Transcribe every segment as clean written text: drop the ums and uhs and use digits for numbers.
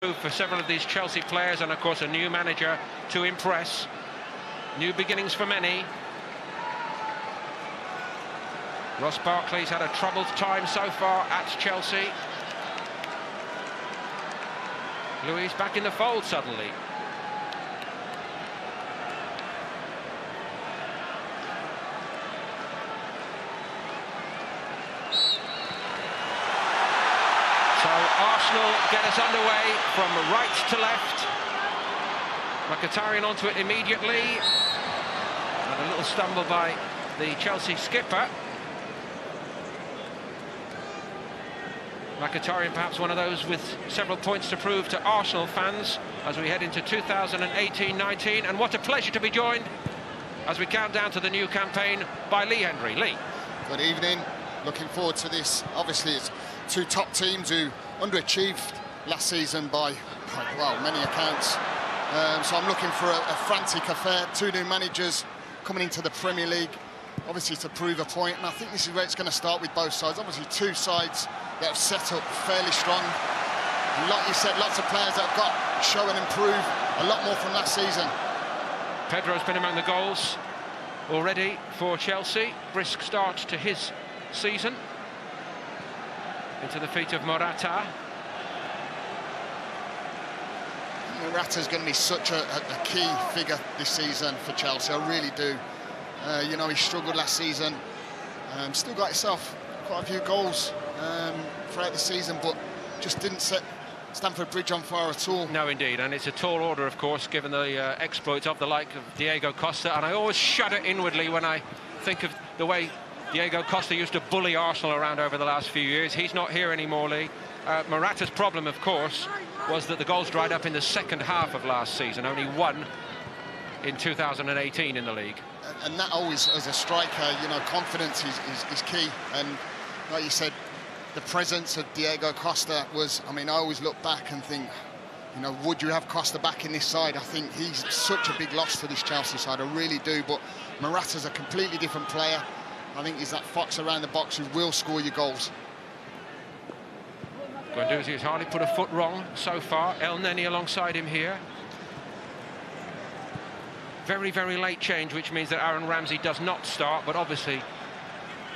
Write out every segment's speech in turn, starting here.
For several of these Chelsea players, and of course a new manager to impress. New beginnings for many. Ross Barkley's had a troubled time so far at Chelsea. Luis back in the fold suddenly. So Arsenal get us underway from right to left. Mkhitaryan onto it immediately. And a little stumble by the Chelsea skipper. Mkhitaryan perhaps one of those with several points to prove to Arsenal fans as we head into 2018-19. And what a pleasure to be joined as we count down to the new campaign by Lee Hendry. Lee. Good evening. Looking forward to this. Obviously, it's two top teams who underachieved last season by well, many accounts. So I'm looking for a frantic affair. Two new managers coming into the Premier League, obviously to prove a point. And I think this is where it's going to start with both sides. Obviously, two sides that have set up fairly strong. And like you said, lots of players that have got show and improve a lot more from last season. Pedro's been among the goals already for Chelsea. Brisk start to his season. Into the feet of Morata. Morata's going to be such a key figure this season for Chelsea. I really do. You know, he struggled last season. Still got himself quite a few goals throughout the season, but just didn't set Stamford Bridge on fire at all. No, indeed, and it's a tall order, of course, given the exploits of the like of Diego Costa. And I always shudder inwardly when I think of the way Diego Costa used to bully Arsenal around over the last few years. He's not here anymore, Lee. Morata's problem, of course, was that the goals dried up in the second half of last season. Only one in 2018 in the league. And that always, as a striker, you know, confidence is key. And like you said, the presence of Diego Costa was, I mean, I always look back and think, you know, would you have Costa back in this side? I think he's such a big loss to this Chelsea side, I really do. But Morata's a completely different player. I think he's that fox around the box who will score your goals. Guendouzi has hardly put a foot wrong so far. El Neni alongside him here. Very, very late change, which means that Aaron Ramsey does not start, but obviously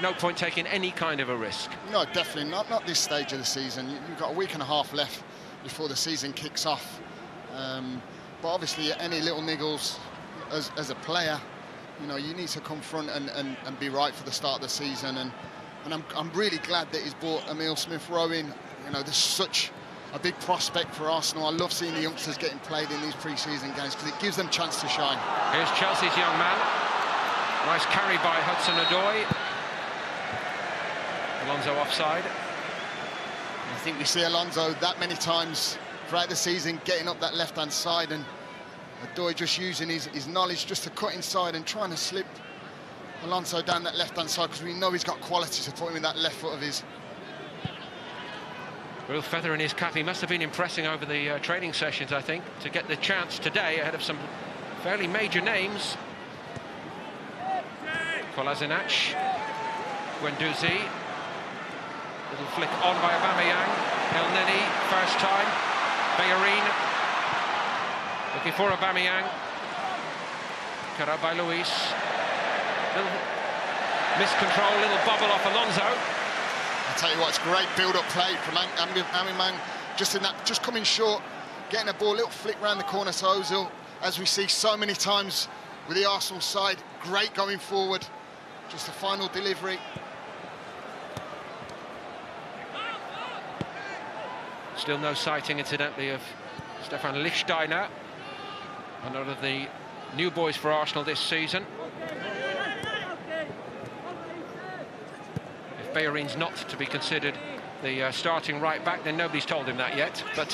no point taking any kind of a risk. No, definitely not this stage of the season. You've got a week and a half left before the season kicks off. But obviously any little niggles as a player, you know, you need to confront and be right for the start of the season. And I'm really glad that he's brought Emile Smith-Rowe in. You know, there's such a big prospect for Arsenal. I love seeing the youngsters getting played in these pre-season games because it gives them a chance to shine. Here's Chelsea's young man. Nice carry by Hudson-Odoi. Alonso offside. I think we see Alonso that many times throughout the season getting up that left-hand side, and Odoi just using his knowledge just to cut inside and trying to slip Alonso down that left-hand side because we know he's got quality to put him in that left foot of his. Real feather in his cap. He must have been impressing over the training sessions, I think, to get the chance today ahead of some fairly major names. Kolasinac, Guendouzi, little flick on by Aubameyang. El Neni, first time. Bellerin, looking for Aubameyang. Cut out by Luis. Little miscontrol, little bobble off Alonso. I tell you what, it's great build-up play from Aubameyang, just coming short, getting a ball, little flick round the corner to Ozil, as we see so many times with the Arsenal side. Great going forward, just a final delivery. Still no sighting, incidentally, of Stefan Lichtsteiner, another of the new boys for Arsenal this season. Bellerin's not to be considered the starting right-back, then nobody's told him that yet. But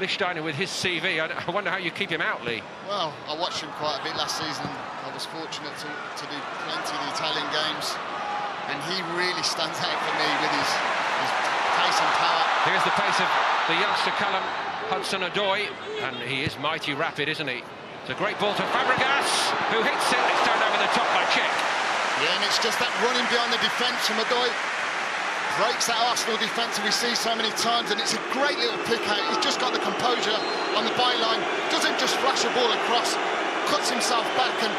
Lichtsteiner with his CV, I wonder how you keep him out, Lee. Well, I watched him quite a bit last season. I was fortunate to do plenty of the Italian games, and he really stands out for me with his pace and power. Here's the pace of the youngster Callum Hudson-Odoi, and he is mighty rapid, isn't he? It's a great ball to Fabregas, who hits it. It's turned over the top by Cech. Yeah, and it's just that running behind the defence from Odoi. breaks that Arsenal defence we see so many times, and it's a great little pick out. He's just got the composure on the byline, doesn't just flash a ball across, cuts himself back and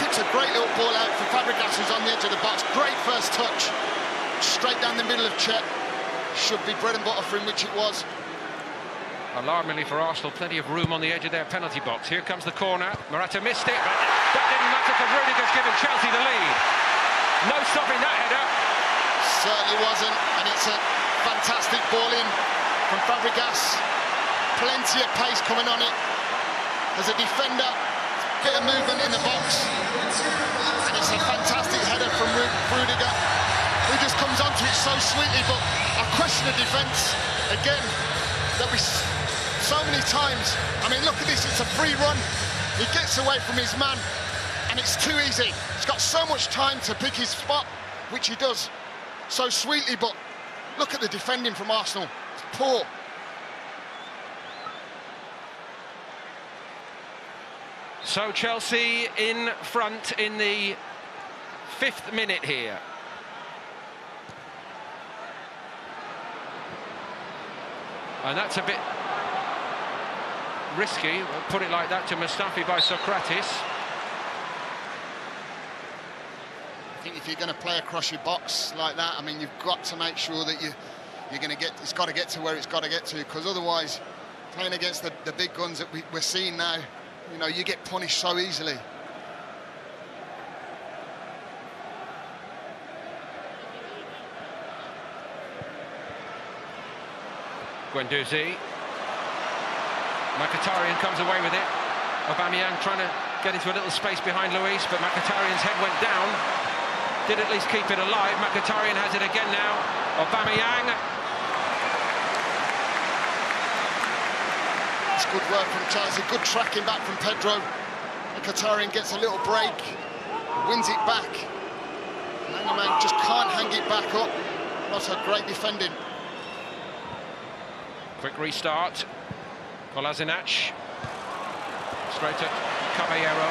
picks a great little ball out for Fabregas, who's on the edge of the box. Great first touch, straight down the middle of Chet. Should be bread and butter for him, which it was. Alarmingly for Arsenal, plenty of room on the edge of their penalty box. Here comes the corner. Morata missed it, but that didn't matter because Rudiger's given Chelsea the lead. No stopping that header. Certainly wasn't, and it's a fantastic ball in from Fabregas. Plenty of pace coming on it. As a defender, bit of movement in the box. And it's a fantastic header from Rudiger, who just comes onto it so sweetly, but I question the defence again that we so many times. I mean, look at this, it's a free run. He gets away from his man, and it's too easy. He's got so much time to pick his spot, which he does so sweetly, but look at the defending from Arsenal. It's poor. So Chelsea in front in the 5th minute here. And that's a bit risky, we'll put it like that, to Mustafi by Socrates. I think if you're going to play across your box like that, I mean, you've got to make sure that you're going to get, it's got to get to where it's got to get to, because otherwise, playing against the big guns that we're seeing now, you know, you get punished so easily. Guendouzi. Mkhitaryan comes away with it. Aubameyang trying to get into a little space behind Luis, but Mkhitaryan's head went down. Did at least keep it alive. Mkhitaryan has it again now. Aubameyang. It's good work from Chelsea. Good tracking back from Pedro. Mkhitaryan gets a little break, wins it back. Mangaman just can't hang it back up. Not a great defending. Quick restart. Kolasinac. Straight at Caballero.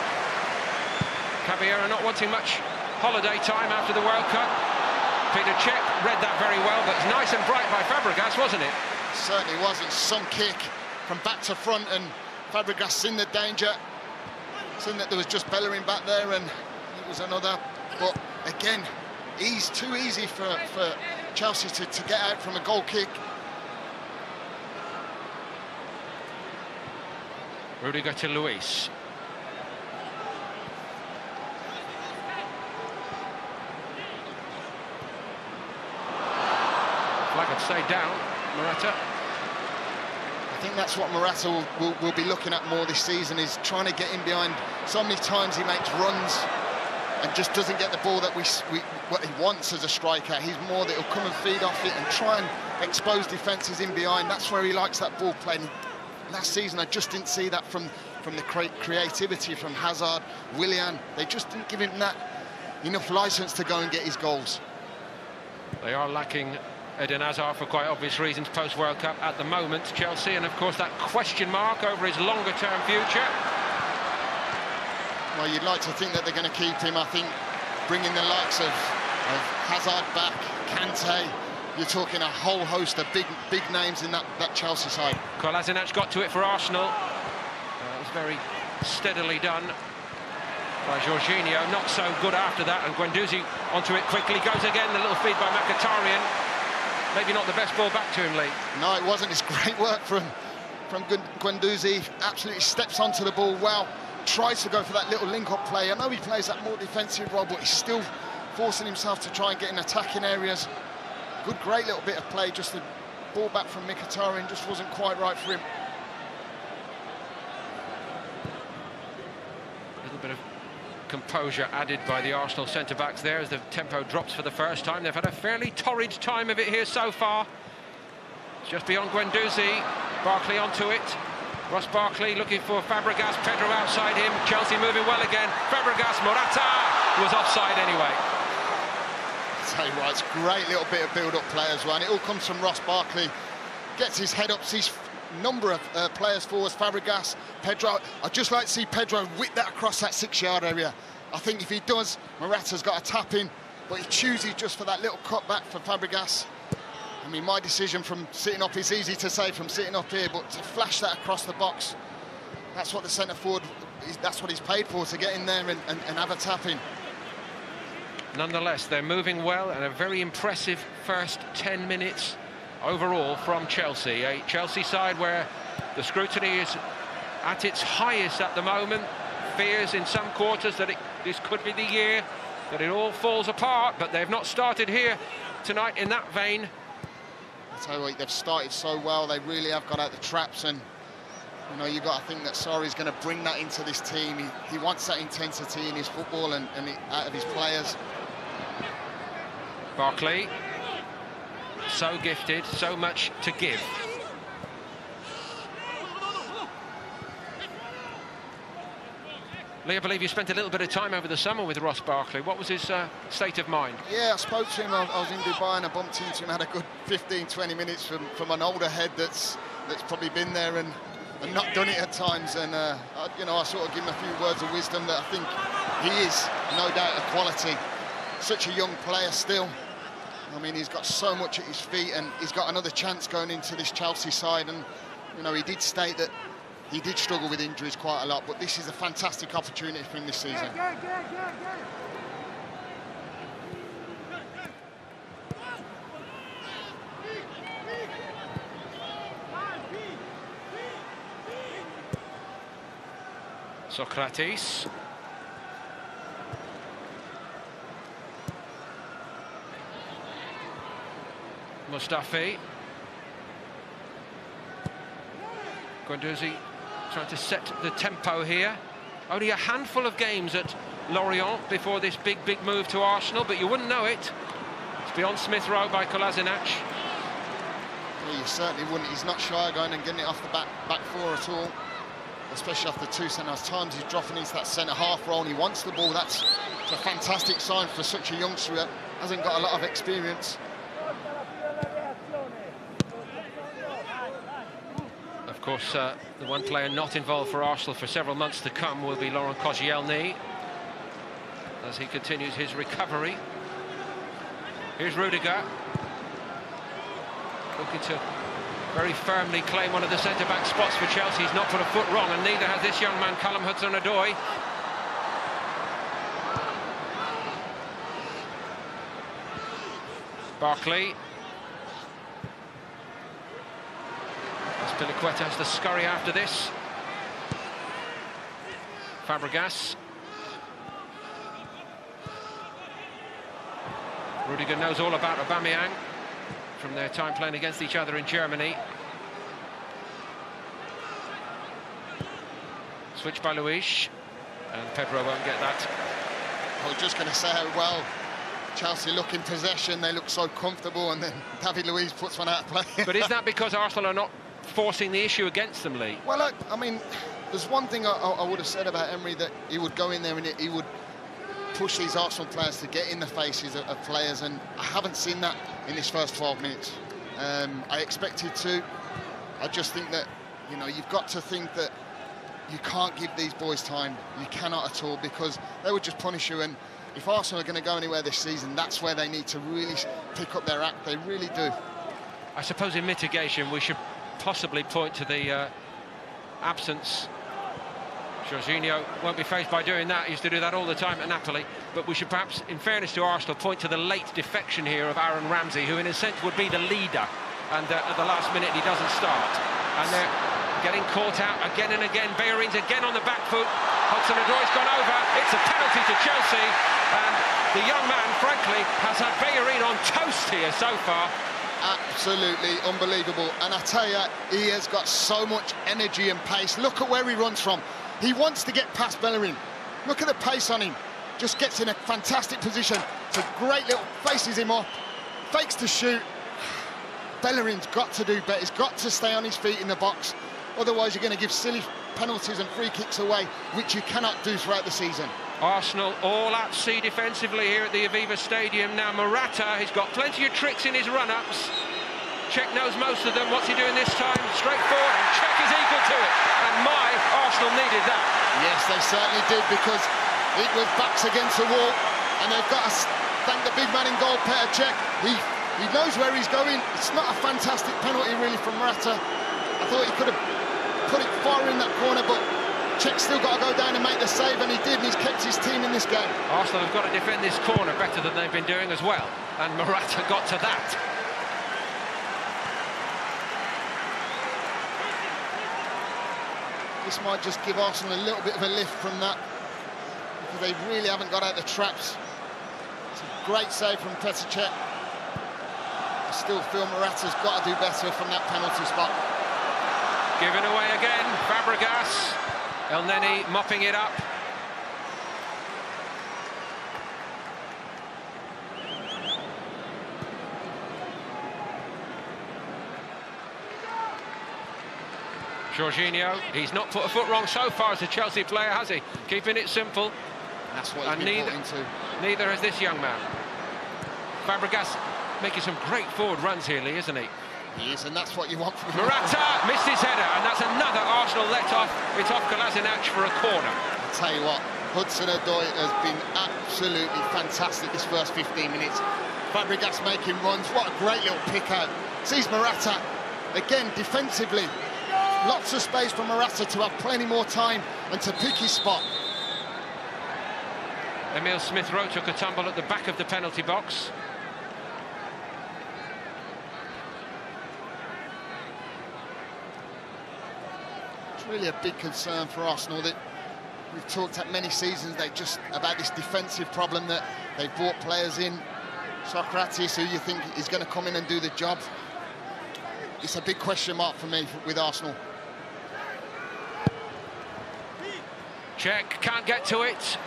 Caballero not wanting much holiday time after the World Cup. Peter Cech read that very well, but it's nice and bright by Fabregas, wasn't it? Certainly wasn't. Some kick from back to front, and Fabregas seen the danger. Seen that there was just Bellerin back there, and it was another. But again, too easy for Chelsea to get out from a goal kick. Rudiger to Luis. Flag had stayed down. Morata. I think that's what Morata will be looking at more this season, is trying to get in behind. So many times he makes runs and just doesn't get the ball that what he wants as a striker. He's more that he'll come and feed off it and try and expose defences in behind. That's where he likes that ball playing. Last season, I just didn't see that from the creativity from Hazard, Willian. They just didn't give him that enough licence to go and get his goals. They are lacking Eden Hazard for quite obvious reasons post-World Cup at the moment, Chelsea, and of course that question mark over his longer-term future. Well, you'd like to think that they're going to keep him. I think bringing the likes of Hazard back, Kante, you're talking a whole host of big names in that Chelsea side. Kolasinac got to it for Arsenal. It was very steadily done by Jorginho. Not so good after that, and Guendouzi onto it quickly. Goes again, the little feed by Mkhitaryan. Maybe not the best ball back to him, Lee. No, it wasn't. It's great work from Guendouzi. Absolutely steps onto the ball well. Tries to go for that little link-up play. I know he plays that more defensive role, but he's still forcing himself to try and get in attacking areas. Good, great little bit of play. Just the ball back from Mkhitaryan just wasn't quite right for him. A little bit of composure added by the Arsenal centre-backs there as the tempo drops for the first time. They've had a fairly torrid time of it here so far. It's just beyond Guendouzi. Barkley onto it. Ross Barkley looking for Fabregas. Pedro outside him. Chelsea moving well again. Fabregas, Morata was offside anyway. Tell you what, it's a great little bit of build-up play as well, and it all comes from Ross Barkley. Gets his head up, sees number of players forwards, Fabregas, Pedro. I'd just like to see Pedro whip that across that 6-yard area. I think if he does, Morata's got a tap in, but he chooses just for that little cut back for Fabregas. I mean, my decision from sitting up is easy to say from sitting up here, but to flash that across the box, that's what the centre forward, that's what he's paid for, to get in there and have a tap in. Nonetheless, they're moving well, and a very impressive first 10 minutes overall from Chelsea. A Chelsea side where the scrutiny is at its highest at the moment. Fears in some quarters that this could be the year that it all falls apart, but they've not started here tonight in that vein. I tell you what, they've started so well. They really have got out the traps, and you know, you've got to think that Sarri's going to bring that into this team. He wants that intensity in his football and out of his players. Barkley, so gifted, so much to give. Lee, I believe you spent a little bit of time over the summer with Ross Barkley. What was his state of mind? Yeah, I spoke to him. I was in Dubai and I bumped into him. Had a good 15-20 minutes from an older head that's probably been there and not done it at times. And you know, I sort of give him a few words of wisdom that I think he is no doubt a quality. Such a young player still. I mean, he's got so much at his feet, and he's got another chance going into this Chelsea side. And you know, he did state that he did struggle with injuries quite a lot, but this is a fantastic opportunity for him this season. Socrates. Mustafi. Guendouzi trying to set the tempo here. Only a handful of games at Lorient before this big move to Arsenal, but you wouldn't know it. It's beyond Smith Rowe by Kolasinac. Well, you certainly wouldn't. He's not shy of going and getting it off the back four at all, especially after two centre-half times. He's dropping into that centre-half role and he wants the ball. That's a fantastic sign for such a youngster who hasn't got a lot of experience. Of course, the one player not involved for Arsenal for several months to come will be Laurent Koscielny as he continues his recovery. Here's Rudiger, looking to very firmly claim one of the centre-back spots for Chelsea. He's not put a foot wrong, and neither has this young man, Callum Hudson-Odoi. Barkley. Piliqueta has to scurry after this. Fabregas. Rudiger knows all about Aubameyang from their time playing against each other in Germany. Switch by Luis, and Pedro won't get that. I was just going to say how well Chelsea look in possession. They look so comfortable, and then David Luiz puts one out of play. But is that because Arsenal are not forcing the issue against them, Lee? Well, look, I mean, there's one thing I would have said about Emery, that he would go in there and he would push these Arsenal players to get in the faces of players, and I haven't seen that in this first 12 minutes. I expected to. I just think that, you know, you've got to think that you can't give these boys time. You cannot at all, because they would just punish you. And if Arsenal are going to go anywhere this season, that's where they need to really pick up their act. They really do. I suppose in mitigation we should possibly point to the absence. Jorginho won't be faced by doing that. He used to do that all the time at Napoli. But we should perhaps, in fairness to Arsenal, point to the late defection here of Aaron Ramsey, who in a sense would be the leader. And at the last minute he doesn't start. And they're getting caught out again and again. Bellerin's again on the back foot. Hudson-Odoi's gone over. It's a penalty to Chelsea. And the young man, frankly, has had Bellerin on toast here so far. Absolutely unbelievable. And I tell you, he has got so much energy and pace. Look at where he runs from. He wants to get past Bellerin. Look at the pace on him. Just gets in a fantastic position. It's a great little, faces him off, fakes to shoot. Bellerin's got to do better. He's got to stay on his feet in the box. Otherwise, you're going to give silly penalties and free kicks away, which you cannot do throughout the season. Arsenal all at sea defensively here at the Aviva Stadium. Now Morata, he's got plenty of tricks in his run-ups. Cech knows most of them. What's he doing this time? Straight forward, and Cech is equal to it. And my Arsenal needed that. Yes, they certainly did, because it was backs against the wall, and they've got to thank the big man in goal, Petr Cech. He He knows where he's going. It's not a fantastic penalty, really, from Morata. I thought he could have put it far in that corner, but Czech's still got to go down and make the save, and he did, and he's kept his team in this game. Arsenal have got to defend this corner better than they've been doing as well, and Morata got to that. This might just give Arsenal a little bit of a lift from that, because they really haven't got out the traps. It's a great save from Petr Cech. I still feel Morata's got to do better from that penalty spot. Given away again, Fabregas. El Neni mopping it up. Jorginho, he's not put a foot wrong so far as a Chelsea player, has he? Keeping it simple. That's what he's been brought into. Neither has this young man. Fabregas making some great forward runs here, Lee, isn't he? He is, and that's what you want from him. Morata missed his header, and that's another Arsenal let-off. It's off Kolasinac for a corner. I'll tell you what, Hudson-Odoi has been absolutely fantastic this first 15 minutes. Fabregas making runs, what a great little pick-out. Sees Morata, again, defensively. Lots of space for Morata to have plenty more time and to pick his spot. Emile Smith-Rowe took a tumble at the back of the penalty box. It's really a big concern for Arsenal that we've talked at many seasons. They just about this defensive problem that they've brought players in. Socrates, who you think is going to come in and do the job. It's a big question mark for me with Arsenal. Cech can't get to it.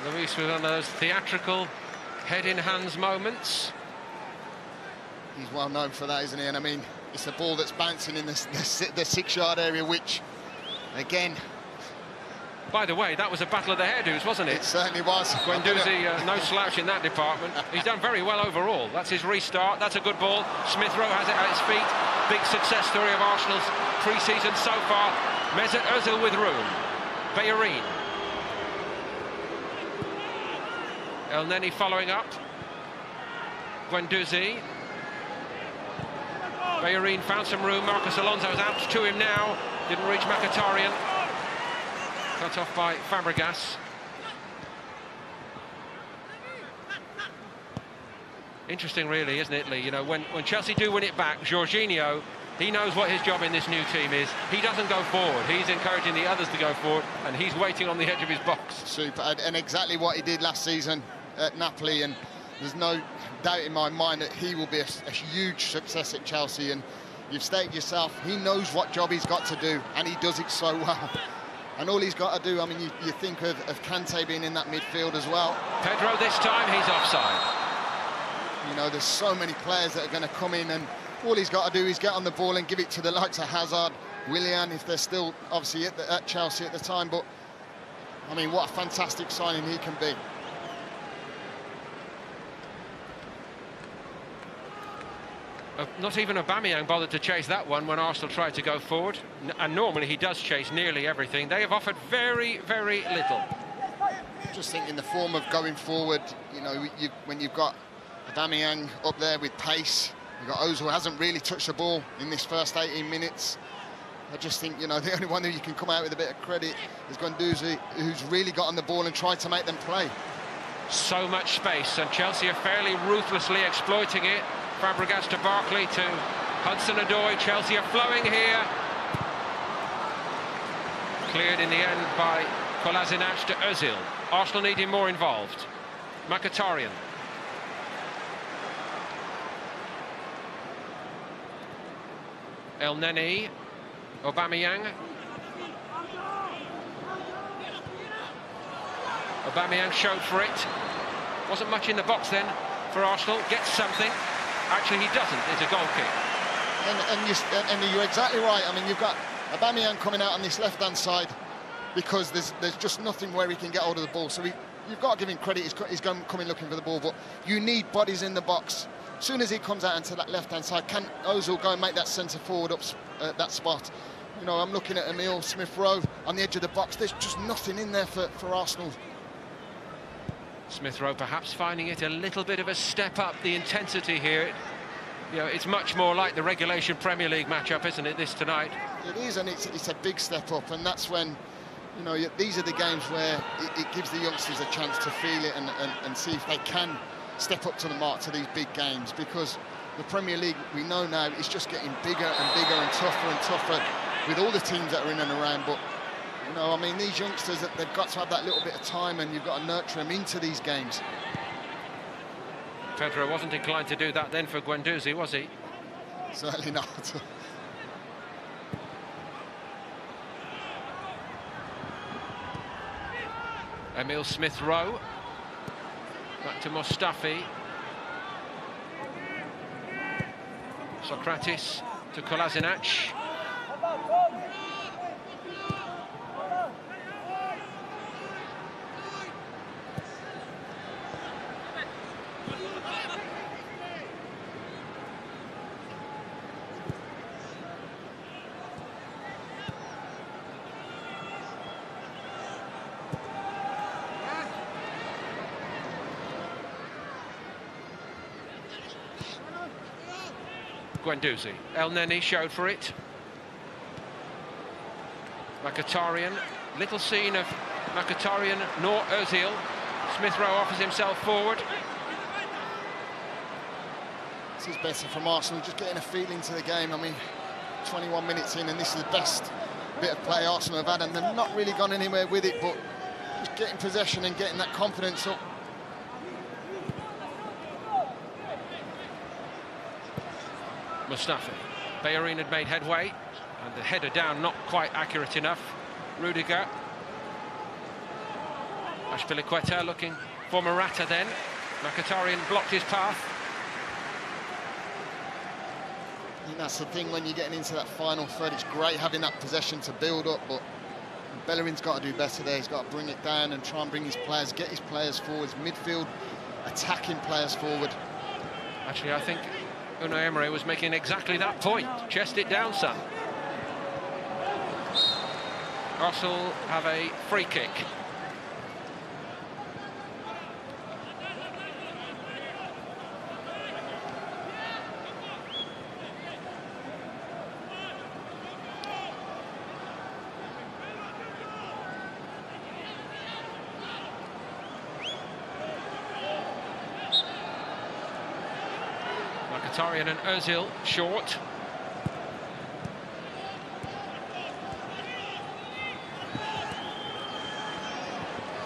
Luis with one of those theatrical head-in-hands moments. He's well known for that, isn't he? And I mean, it's a ball that's bouncing in the 6-yard area, which, again... By the way, that was a battle of the hairdos, wasn't it? It certainly was. Guendouzi, no slouch in that department. He's done very well overall. That's his restart. That's a good ball. Smith-Rowe has it at his feet. Big success story of Arsenal's pre-season so far. Mesut Ozil with room. Bellerin. El Neni following up. Guendouzi. Bellerin found some room. Marcos Alonso's out to him now. Didn't reach Mkhitaryan. Cut off by Fabregas. Interesting, really, isn't it, Lee? You know, when Chelsea do win it back, Jorginho, he knows what his job in this new team is. He doesn't go forward. He's encouraging the others to go forward, and he's waiting on the edge of his box. Super, and exactly what he did last season at Napoli, and there's no doubt in my mind that he will be a huge success at Chelsea, and you've stated yourself, he knows what job he's got to do, and he does it so well. And all he's got to do, I mean, you think of Kante being in that midfield as well. Pedro this time, he's offside. You know, there's so many players that are going to come in, and all he's got to do is get on the ball and give it to the likes of Hazard, Willian, if they're still obviously at Chelsea at the time. But, I mean, what a fantastic signing he can be. Not even Aubameyang bothered to chase that one when Arsenal tried to go forward. And normally he does chase nearly everything. They have offered very, very little. Just think in the form of going forward, you know, when you've got Aubameyang up there with pace, you've got Ozil, who hasn't really touched the ball in this first 18 minutes. I just think, you know, the only one who you can come out with a bit of credit is Guendouzi, who's really got on the ball and tried to make them play. So much space, and Chelsea are fairly ruthlessly exploiting it. Fabregas to Barkley to Hudson-Odoi. Chelsea are flowing here. Cleared in the end by Kolasinac to Ozil. Arsenal needing more involved. Mkhitaryan. El Neni. Aubameyang. Aubameyang showed for it. Wasn't much in the box then for Arsenal. Gets something. Actually, he doesn't. It's a goal kick. And you're exactly right. I mean, you've got Aubameyang coming out on this left-hand side because there's just nothing where he can get hold of the ball. So you've got to give him credit. He's coming looking for the ball, but you need bodies in the box. As soon as he comes out into that left-hand side, can Ozil go and make that centre forward up that spot? You know, I'm looking at Emile Smith-Rowe on the edge of the box. There's just nothing in there for Arsenal. Smith Rowe perhaps finding it a little bit of a step up, the intensity here. You know, it's much more like the regulation Premier League matchup, isn't it, this tonight? It is, and it's a big step up, and that's when, you know, these are the games where it gives the youngsters a chance to feel it and see if they can step up to the mark to these big games, because the Premier League, we know now, is just getting bigger and tougher with all the teams that are in and around. But, you know, I mean, these youngsters, they've got to have that little bit of time, and you've got to nurture them into these games. Pedro wasn't inclined to do that then for Guendouzi, was he? Certainly not. Emil Smith Rowe. Back to Mustafi. Socrates to Kolasinac. Guendouzi. El Neni showed for it. Mkhitaryan. Little scene of Mkhitaryan nor Ozil. Smith Rowe offers himself forward. This is better from Arsenal, just getting a feeling to the game. I mean, 21 minutes in, and this is the best bit of play Arsenal have had, and they've not really gone anywhere with it, but just getting possession and getting that confidence up. Mustafi. Bellerin had made headway, and the header down not quite accurate enough. Rudiger. Ashpilicueta looking for Morata then. Mkhitaryan blocked his path. I think that's the thing when you're getting into that final third. It's great having that possession to build up, but Bellerin's got to do better there. He's got to bring it down and try and bring his players, get his players forwards, midfield, attacking players forward. Actually, I think Unai Emery was making exactly that point. Chest it down, son. Arsenal have a free kick. Mkhitaryan and Ozil short.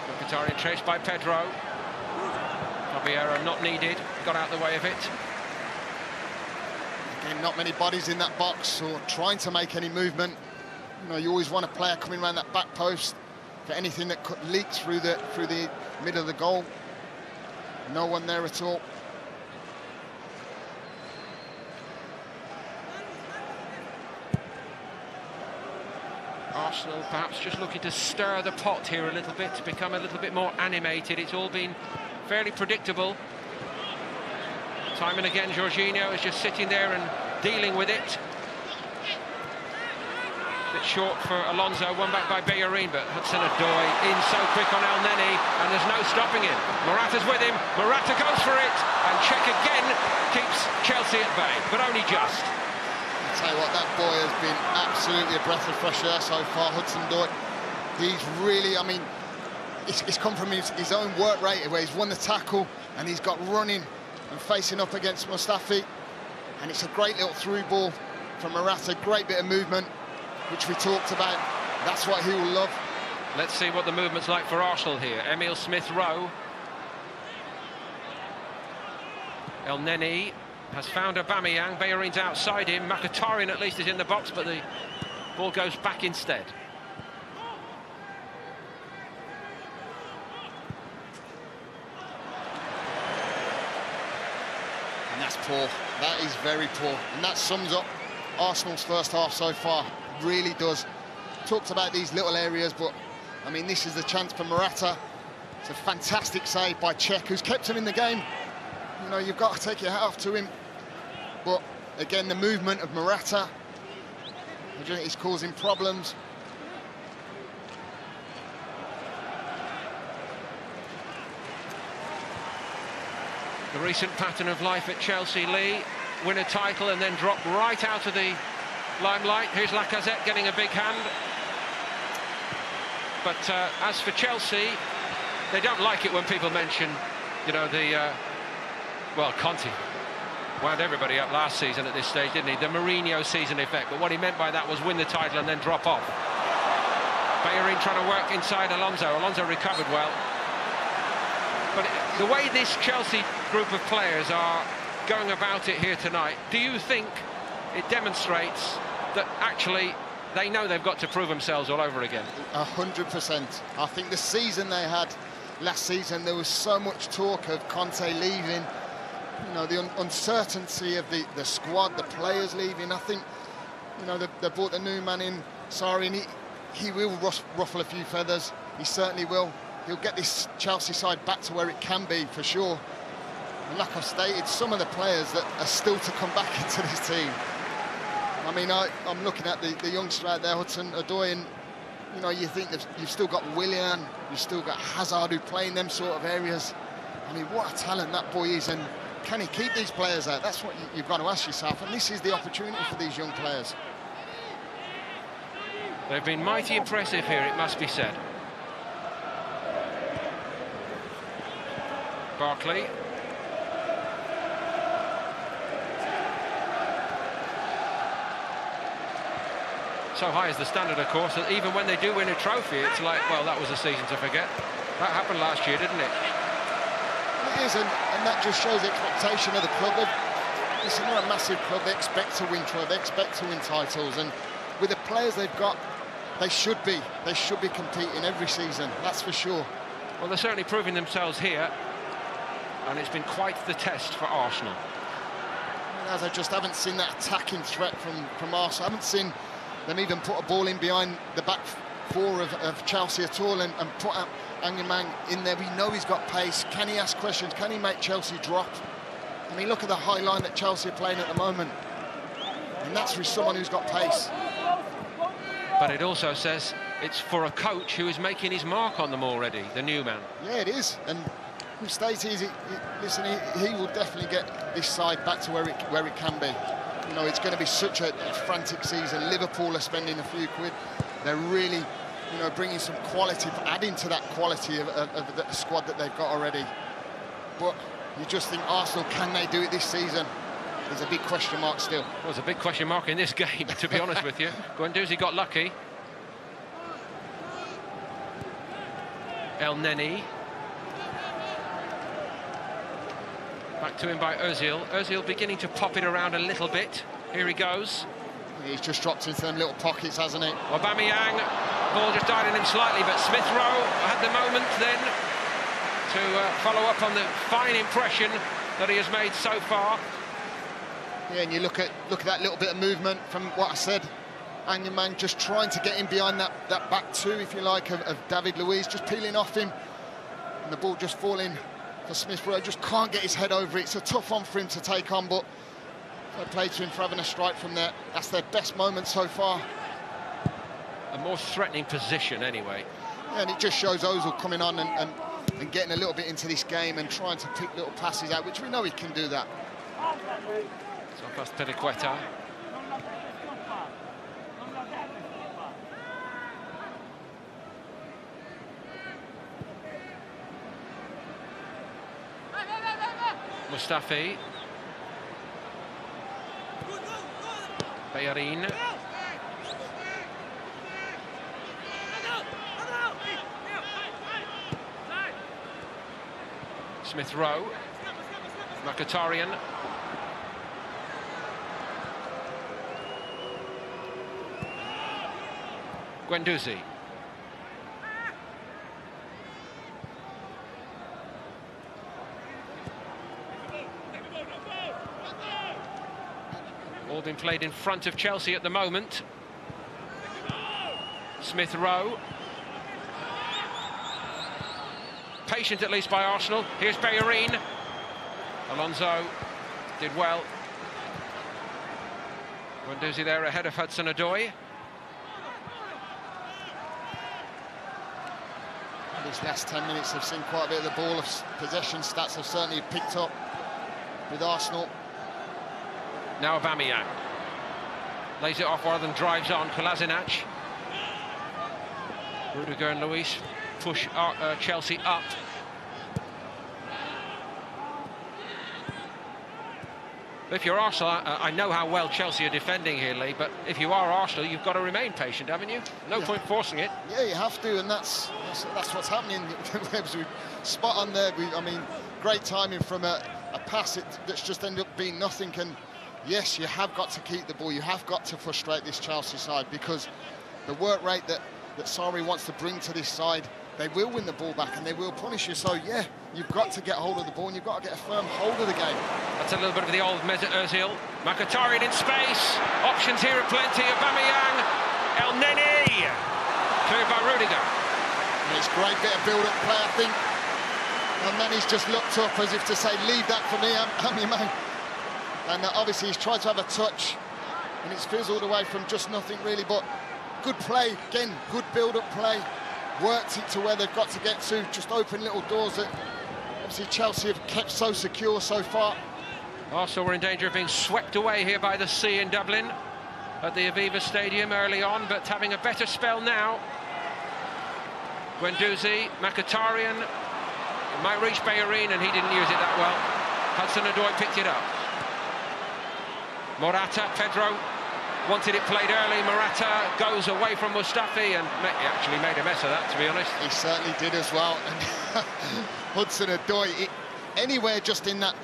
Mkhitaryan chased by Pedro. Caballero not needed, got out the way of it. Again, not many bodies in that box or trying to make any movement. You know, you always want a player coming around that back post for anything that could leak through the middle of the goal. No one there at all. Arsenal perhaps just looking to stir the pot here a little bit, to become a little bit more animated. It's all been fairly predictable. Time and again, Jorginho is just sitting there and dealing with it. Bit short for Alonso, one back by Bellerin, but Hudson-Odoi in so quick on El Neni, and there's no stopping him. Morata's with him, Morata goes for it, and Czech again keeps Chelsea at bay, but only just. I'll tell you what, that boy has been absolutely a breath of fresh air so far, Hudson-Odoi. He's really, I mean, it's come from his own work rate, where he's won the tackle, and he's got running and facing up against Mustafi, and it's a great little through ball from Morata, great bit of movement, which we talked about. That's what he will love. Let's see what the movement's like for Arsenal here. Emil Smith Rowe. El Neni has found Aubameyang. Bellerin's outside him. Mkhitaryan at least is in the box, but the ball goes back instead. And that's poor. That is very poor. And that sums up Arsenal's first half so far. Really does. Talked about these little areas, but I mean, this is the chance for Morata. It's a fantastic save by Czech, who's kept him in the game. You know, you've got to take your hat off to him. But again, the movement of Morata is causing problems. The recent pattern of life at Chelsea, Lee, win a title and then drop right out of the limelight. Here's Lacazette getting a big hand. But as for Chelsea, they don't like it when people mention, you know, well, Conte wound everybody up last season at this stage, didn't he? The Mourinho season effect. But what he meant by that was win the title and then drop off. Bellerin trying to work inside Alonso. Alonso recovered well. But the way this Chelsea group of players are going about it here tonight, do you think it demonstrates that actually they know they've got to prove themselves all over again? 100%. I think the season they had last season, there was so much talk of Conte leaving, you know, the uncertainty of the squad, the players leaving. I think, you know, they brought the new man in, Sarri, and he will ruffle a few feathers. He certainly will. He'll get this Chelsea side back to where it can be, for sure. And like I've stated, some of the players that are still to come back into this team. I mean, I'm looking at the youngster out there, Hudson-Odoi, and, you know, you think that you've still got Willian, you've still got Hazard who play in them sort of areas. I mean, what a talent that boy is, and can he keep these players out? That's what you've got to ask yourself, and this is the opportunity for these young players. They've been mighty impressive here, it must be said. Barkley. So high is the standard, of course, that even when they do win a trophy, it's like, well, that was a season to forget. That happened last year, didn't it? It is, and that just shows the expectation of the club. Listen, they're a massive club. They expect to win trophies, they expect to win titles, and with the players they've got, they should be competing every season, that's for sure. Well, they're certainly proving themselves here, and it's been quite the test for Arsenal. As I just haven't seen that attacking threat from Arsenal. I haven't seen them even put a ball in behind the back four of Chelsea at all, and put Angerman in there. We know he's got pace. Can he ask questions? Can he make Chelsea drop? I mean, look at the high line that Chelsea are playing at the moment, and that's with someone who's got pace. But it also says it's for a coach who is making his mark on them already, the new man. Yeah, it is, and who states listen, he will definitely get this side back to where it can be. You know, it's going to be such a frantic season. Liverpool are spending a few quid. They're really, you know, bringing some quality, adding to that quality of the squad that they've got already. But you just think, Arsenal, can they do it this season? There's a big question mark still. Well, there's a big question mark in this game, to be honest with you. Guendouzi got lucky. El Neni. Back to him by Ozil. Ozil beginning to pop it around a little bit. Here he goes. He's just dropped into them little pockets, hasn't he? Aubameyang. Ball just died on him slightly, but Smith Rowe had the moment then to follow up on the fine impression that he has made so far. Yeah, and you look at that little bit of movement from what I said. Angerman just trying to get in behind that back two, if you like, of David Luiz, just peeling off him. And the ball just falling for Smith Rowe, just can't get his head over it. It's a tough one for him to take on, but fair play to him for having a strike from there. That's their best moment so far. A more threatening position, anyway. Yeah, and it just shows Ozil coming on and getting a little bit into this game and trying to pick little passes out, which we know he can do that. So past Peliqueta. Mustafi. Bellerin. Smith Rowe. Mkhitaryan. Guendouzi. All been played in front of Chelsea at the moment. Smith Rowe. Patient at least by Arsenal. Here's Bellerin. Alonso did well. Guendouzi there ahead of Hudson-Odoi. These last 10 minutes have seen quite a bit of the ball. Possession stats have certainly picked up. with Arsenal. Now Aubameyang lays it off rather than drives on. Kolasinac. Rudiger and Luis push Chelsea up. If you're Arsenal, I know how well Chelsea are defending here, Lee, but if you are Arsenal, you've got to remain patient, haven't you? No point forcing it. Yeah, you have to, and that's what's happening. Spot on there. I mean, great timing from a pass that's just ended up being nothing. And yes, you have got to keep the ball. You have got to frustrate this Chelsea side, because the work rate that Sarri wants to bring to this side, they will win the ball back and they will punish you. So yeah, you've got to get hold of the ball and you've got to get a firm hold of the game. That's a little bit of the old Mesut Ozil. Mkhitaryan in space. Options here are plenty. Aubameyang. El Neni. Cleared by Rudiger. And it's a great bit of build-up play, I think. And then he's just looked up as if to say, leave that for me, I'm your man. And obviously he's tried to have a touch and it's fizzled away from just nothing really, but good play, again, good build-up play. Worked it to where they've got to get to, just open little doors that obviously Chelsea have kept so secure so far. Arsenal were in danger of being swept away here by the sea in Dublin at the Aviva Stadium early on, but having a better spell now. Guendouzi, Mkhitaryan, might reach Bellerin and he didn't use it that well. Hudson-Odoi picked it up. Morata, Pedro wanted it played early. Morata goes away from Mustafi and he actually made a mess of that, to be honest. He certainly did as well. And Hudson-Odoi, anywhere just in that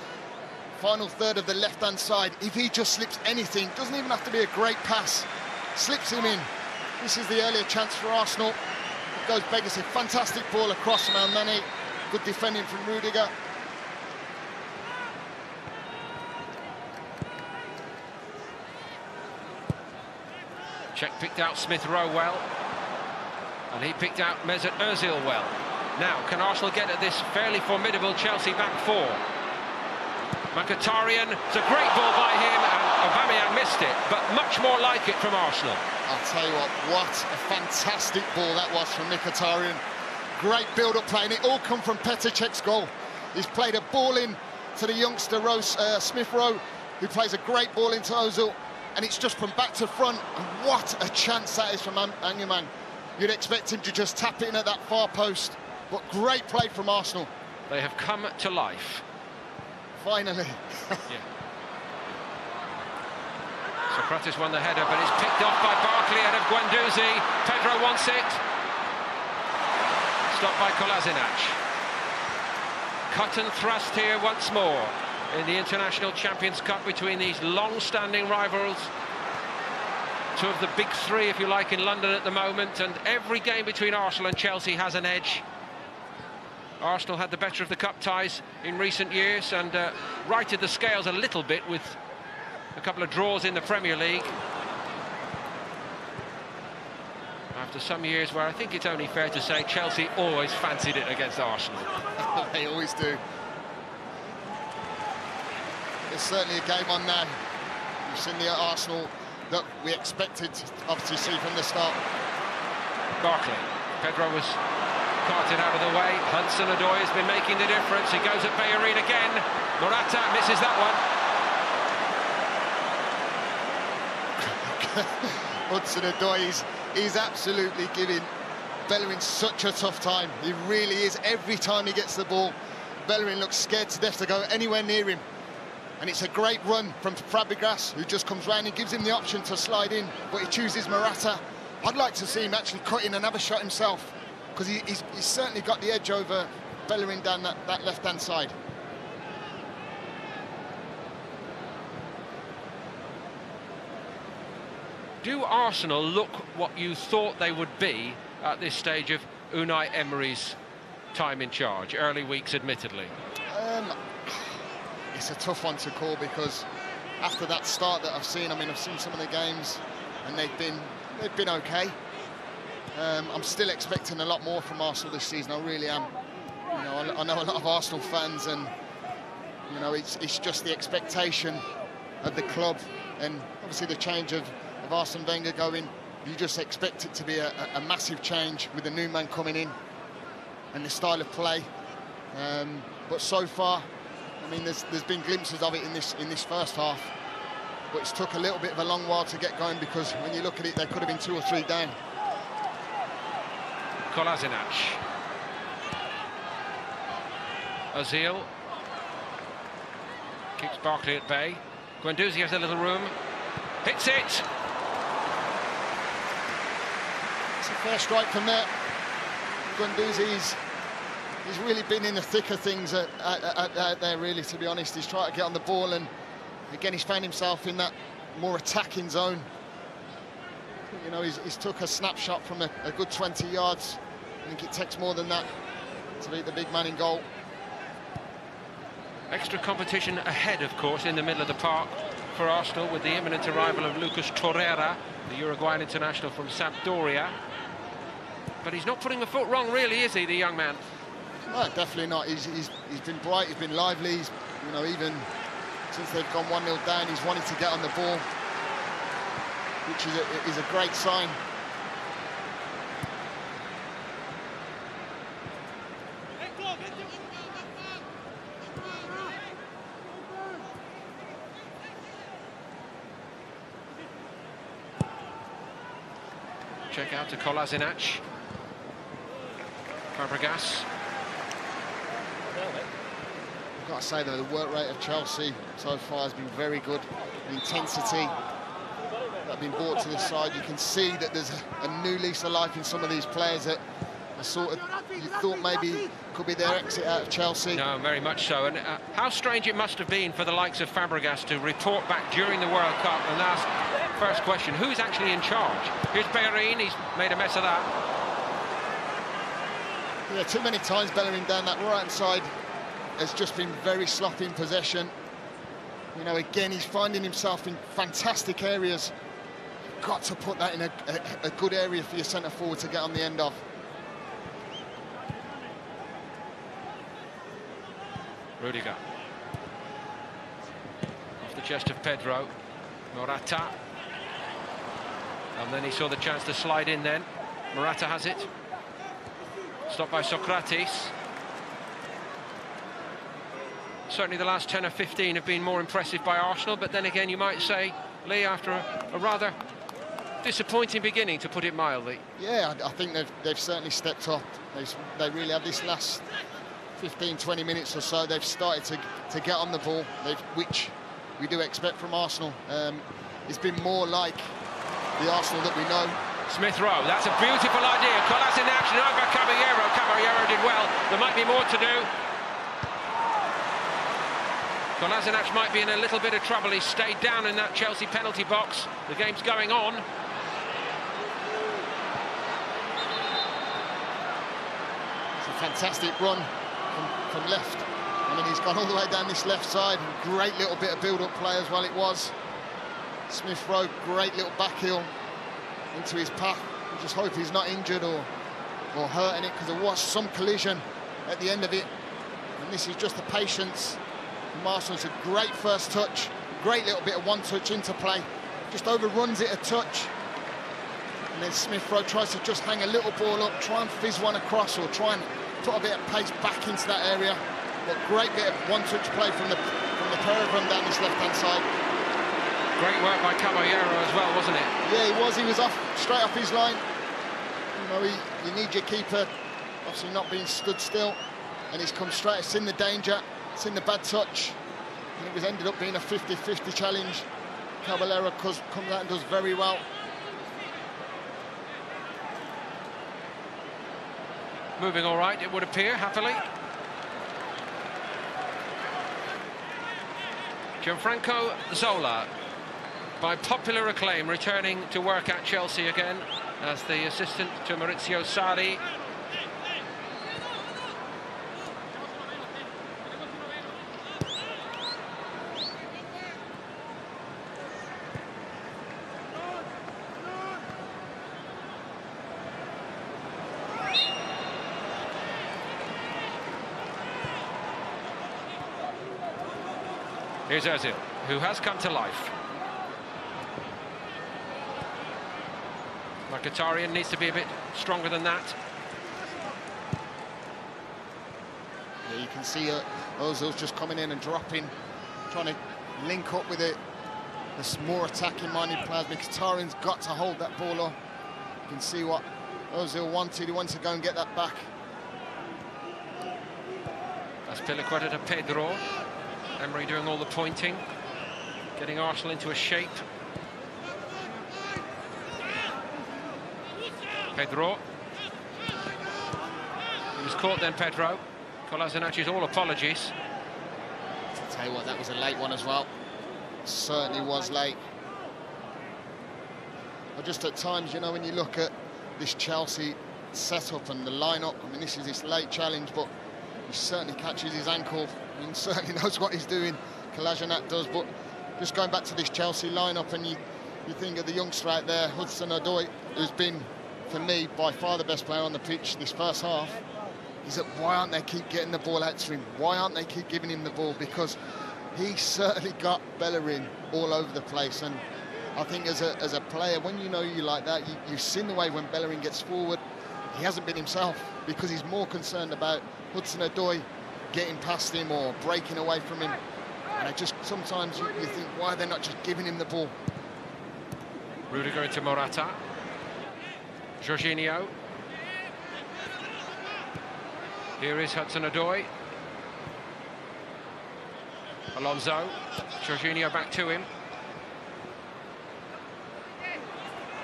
final third of the left-hand side, if he just slips anything, doesn't even have to be a great pass, slips him in. This is the earlier chance for Arsenal. It goes Beggars, a fantastic ball across from El Neni. Good defending from Rudiger. Czech picked out Smith Rowe well, and he picked out Mesut Ozil well. Now, can Arsenal get at this fairly formidable Chelsea back four? Mkhitaryan, it's a great ball by him, and Aubameyang missed it, but much more like it from Arsenal. I'll tell you what a fantastic ball that was from Mkhitaryan. Great build-up play, and it all come from Petr Cech's goal. He's played a ball in to the youngster Smith Rowe, who plays a great ball into Ozil. And it's just from back to front, and what a chance that is from Angerman. You'd expect him to just tap it in at that far post, but great play from Arsenal. They have come to life. Finally. Yeah. Socrates won the header, but it's picked off by Barkley out of Guendouzi. Pedro wants it. Stopped by Kolasinac. Cut and thrust here once more in the International Champions Cup between these long-standing rivals. Two of the big three, if you like, in London at the moment, and every game between Arsenal and Chelsea has an edge. Arsenal had the better of the cup ties in recent years and righted the scales a little bit with a couple of draws in the Premier League. After some years where I think it's only fair to say Chelsea always fancied it against Arsenal. They always do. It's certainly a game on now. We've seen the Arsenal that we expected to obviously see from the start. Barkley. Pedro was carted out of the way. Hudson-Odoi has been making the difference. He goes at Bellerin again. Morata misses that one. Hudson-Odoi is absolutely giving Bellerin such a tough time. He really is. Every time he gets the ball, Bellerin looks scared to death to go anywhere near him. And it's a great run from Fabregas, who just comes round and gives him the option to slide in, but he chooses Morata. I'd like to see him actually cut in and have a shot himself, because he's certainly got the edge over Bellerin down that left-hand side. Do Arsenal look what you thought they would be at this stage of Unai Emery's time in charge? Early weeks, admittedly. It's a tough one to call, because after that start that I've seen, I mean, I've seen some of the games and they've been okay. I'm still expecting a lot more from Arsenal this season. I really am. You know, I know a lot of Arsenal fans, and you know, it's just the expectation of the club, and obviously the change of Arsene Wenger going. You just expect it to be a massive change with a new man coming in and the style of play. But so far, I mean, there's been glimpses of it in this first half, but it's took a little bit of a long while to get going, because when you look at it, there could have been 2 or 3 down. Kolasinac. Ozil. Keeps Barkley at bay. Guendouzi has a little room. Hits it! It's a fair strike from there. Guendouzi's he's really been in the thick of things out there, really, to be honest. He's tried to get on the ball, and again, he's found himself in that more attacking zone. You know, he's took a snapshot from a good 20 yards. I think it takes more than that to beat the big man in goal. Extra competition ahead, of course, in the middle of the park for Arsenal, with the imminent arrival of Lucas Torreira, the Uruguayan international from Sampdoria. But he's not putting a foot wrong, really, is he, the young man? No, definitely not. He's been bright, he's been lively. He's, you know, even since they've gone 1-0 down, he's wanted to get on the ball, which is a great sign. Check out to Kolasinac. Fabregas. I've got to say, though, the work rate of Chelsea so far has been very good. The intensity that have been brought to the side, you can see that there's a new lease of life in some of these players that are sort of, you thought maybe could be their exit out of Chelsea. No, very much so. And how strange it must have been for the likes of Fabregas to report back during the World Cup and ask, first question, who's actually in charge? Here's Bellerin, he's made a mess of that. Yeah, too many times Bellerin down that right-hand side has just been very sloppy in possession. You know, again, he's finding himself in fantastic areas. You've got to put that in a good area for your centre-forward to get on the end of. Rudiger. Off the chest of Pedro. Morata. And then he saw the chance to slide in then. Morata has it. Stopped by Socrates. Certainly the last 10 or 15 have been more impressive by Arsenal, but then again you might say, Lee, after a rather disappointing beginning, to put it mildly. Yeah, I think they've certainly stepped up. They really have this last 15-20 minutes or so. They've started to get on the ball, which we do expect from Arsenal. It's been more like the Arsenal that we know. Smith Rowe, that's a beautiful idea. Kolasinac, over Caballero. Caballero did well. There might be more to do. Kolasinac might be in a little bit of trouble. He stayed down in that Chelsea penalty box. The game's going on. It's a fantastic run from left. I mean, he's gone all the way down this left side. Great little bit of build-up play as well it was. Smith Rowe, great little back heel into his path. We just hope he's not injured or hurting it, because there was some collision at the end of it. And this is just the patience from Arsenal. It's a great first touch, great little bit of one-touch interplay. Just overruns it a touch. And then Smith Rowe tries to just hang a little ball up, try and fizz one across, or try and put a bit of pace back into that area. But great bit of one-touch play from the pair of them down this left-hand side. Great work by Caballero as well, wasn't it? Yeah, he was. He was straight off his line. You know, you need your keeper obviously not being stood still, and he's come straight. It's in the danger, it's in the bad touch, and it was ended up being a 50-50 challenge. Caballero comes out and does very well. Moving all right, it would appear, happily. Gianfranco Zola, by popular acclaim, returning to work at Chelsea again as the assistant to Maurizio Sarri. Here's Ozil, who has come to life. Mkhitaryan needs to be a bit stronger than that. Yeah, you can see Ozil's just coming in and dropping, trying to link up with it. There's more attacking-minded players. Mkhitaryan's got to hold that ball up. You can see what Ozil wanted. He wanted to go and get that back. That's Piliqueta to Pedro. Emery doing all the pointing, getting Arsenal into a shape. Pedro. He was caught then, Pedro. Kolasinac's all apologies. I'll tell you what, that was a late one as well. Certainly was late. But just at times, you know, when you look at this Chelsea setup and the lineup, I mean, this is this late challenge, but he certainly catches his ankle. He certainly knows what he's doing. Kolasinac does, but just going back to this Chelsea lineup, and you think of the youngster out there, Hudson-Odoi, who's been, for me, by far the best player on the pitch this first half. Is that why aren't they keep getting the ball out to him? Why aren't they keep giving him the ball? Because he certainly got Bellerin all over the place, and I think as a player, when you know you like that, you've seen the way when Bellerin gets forward, he hasn't been himself because he's more concerned about Hudson-Odoi getting past him or breaking away from him. And I just sometimes you think, why are they not just giving him the ball? Rudiger into Morata. Jorginho. Here is Hudson-Odoi. Alonso. Jorginho back to him.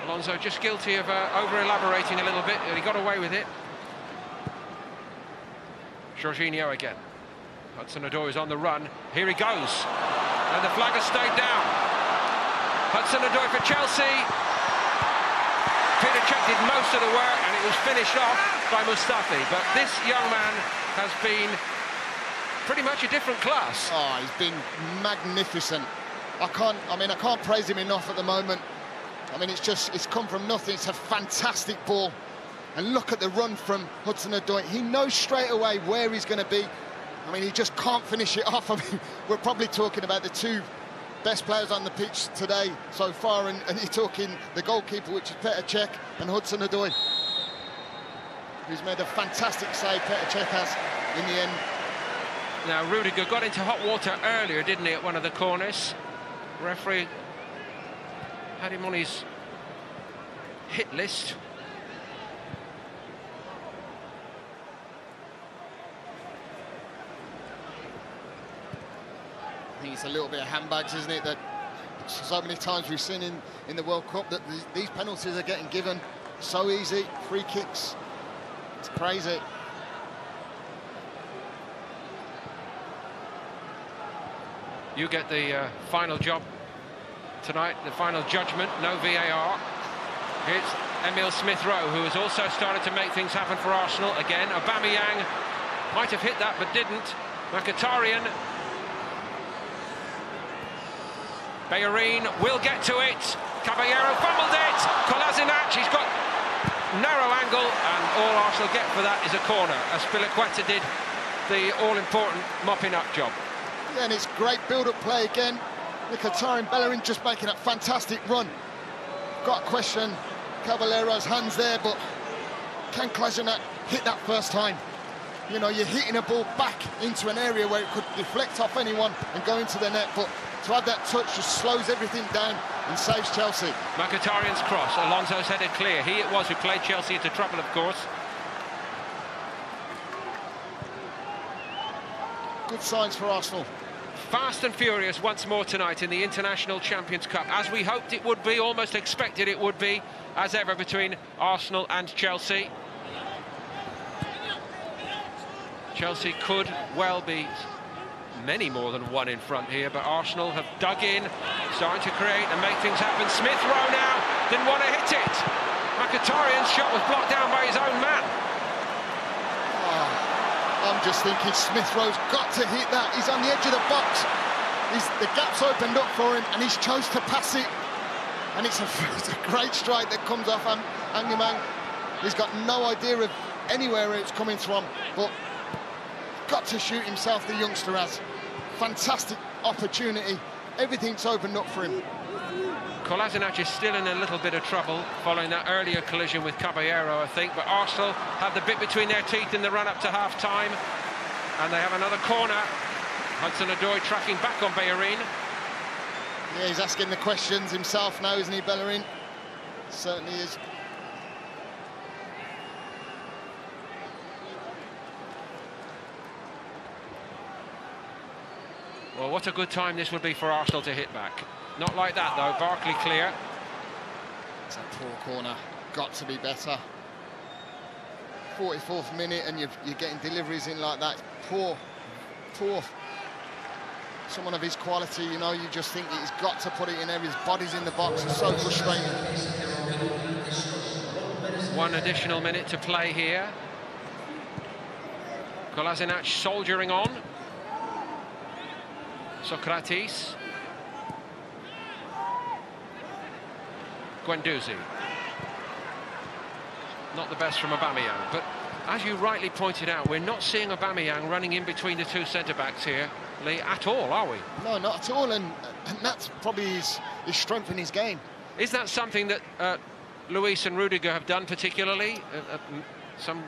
Alonso just guilty of over-elaborating a little bit, and he got away with it. Jorginho again. Hudson-Odoi is on the run. Here he goes. And the flag has stayed down. Hudson-Odoi for Chelsea. Peter Cech did most of the work, and it was finished off by Mustafi. But this young man has been pretty much a different class. Oh, he's been magnificent. I can't praise him enough at the moment. I mean, it's come from nothing. It's a fantastic ball. And look at the run from Hudson-Odoi. He knows straight away where he's going to be. I mean, he just can't finish it off. I mean, we're probably talking about the two best players on the pitch today so far, and you're talking the goalkeeper, which is Petr Cech, and Hudson-Odoi, who's made a fantastic save. Petr Cech has in the end. Now, Rudiger got into hot water earlier, didn't he, at one of the corners? Referee had him on his hit list. I think it's a little bit of handbags, isn't it? That so many times we've seen in the World Cup that these penalties are getting given so easy. Free kicks, it's crazy. You get the final job tonight, the final judgment, no VAR. Here's Emile Smith-Rowe, who has also started to make things happen for Arsenal again. Aubameyang might have hit that, but didn't. Mkhitaryan. Bellerin will get to it. Caballero fumbled it. Kolasinac, he's got narrow angle, and all Arsenal get for that is a corner, as Piliqueta did the all-important mopping-up job. Yeah, and it's great build-up play again. Mkhitaryan, Bellerin just making a fantastic run. Got to question Caballero's hands there, but can Kolasinac hit that first time? You know, you're hitting a ball back into an area where it could deflect off anyone and go into the net, but to have that touch just slows everything down and saves Chelsea. Mkhitaryan's cross, Alonso's headed clear. He it was who played Chelsea into trouble, of course. Good signs for Arsenal. Fast and furious once more tonight in the International Champions Cup, as we hoped it would be, almost expected it would be, as ever, between Arsenal and Chelsea. Chelsea could well be many more than one in front here, but Arsenal have dug in, starting to create and make things happen. Smith-Rowe now didn't want to hit it. Mkhitaryan's shot was blocked down by his own man. I'm just thinking Smith-Rowe's got to hit that. He's on the edge of the box. The gap's opened up for him, and he's chose to pass it. And it's a great strike that comes off Angerman. He's got no idea of anywhere it's coming from, but got to shoot himself, the youngster has. Fantastic opportunity. Everything's opened up for him. Kolasinac is still in a little bit of trouble following that earlier collision with Caballero, I think, but Arsenal have the bit between their teeth in the run-up to half-time, and they have another corner Hudson-Odoi tracking back on Bellerin. Yeah, he's asking the questions himself now, isn't he, Bellerin? Certainly is. Well, what a good time this would be for Arsenal to hit back. Not like that, though. Barkley clear. It's a poor corner. Got to be better. 44th minute, and you're getting deliveries in like that. Poor. Someone of his quality, you know, you just think he's got to put it in there. His body's in the box. It's so frustrating. 1 additional minute to play here. Kolasinac soldiering on. Socrates. Guendouzi. Not the best from Aubameyang, but as you rightly pointed out, we're not seeing Aubameyang running in between the two centre-backs here, Lee, at all, are we? No, not at all, and that's probably his strength in his game. Is that something that Luis and Rudiger have done particularly? Some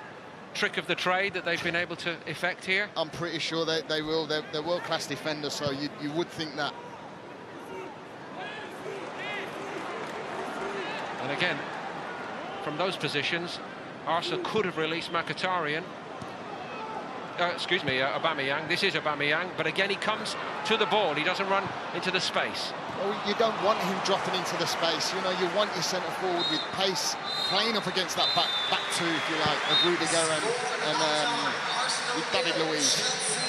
trick of the trade that they've been able to effect here? I'm pretty sure they will. They're world-class defenders, so you would think that. And again, from those positions, Arsenal could have released Mkhitaryan. Aubameyang. This is Aubameyang, but again he comes to the ball. He doesn't run into the space. Well, you don't want him dropping into the space. You know, you want your centre forward with pace, playing up against that back two, if you like, of Rudiger and with David Luiz.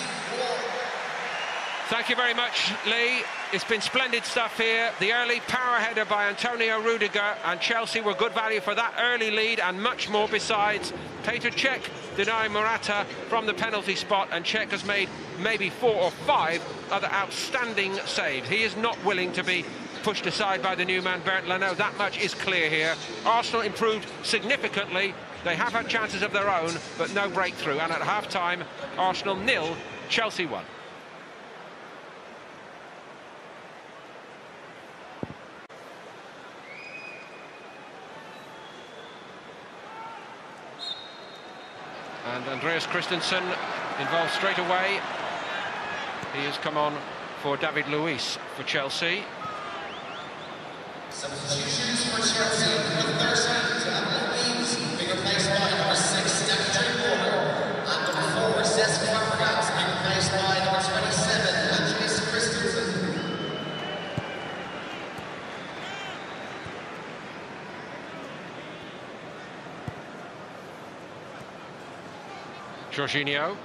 Thank you very much, Lee. It's been splendid stuff here. The early power header by Antonio Rudiger, and Chelsea were good value for that early lead and much more besides. Petr Cech denying Morata from the penalty spot, and Cech has made maybe 4 or 5 other outstanding saves. He is not willing to be pushed aside by the new man Bernd Leno. That much is clear here. Arsenal improved significantly. They have had chances of their own, but no breakthrough. And at half-time, Arsenal 0, Chelsea 1. And Andreas Christensen involved straight away. He has come on for David Luiz for Chelsea. Substitutions for Chelsea. The first Luiz being replaced by number 6, Dortreed. And number 4, Cesc Fabregas being replaced by number 27, Andreas Christensen. Jorginho.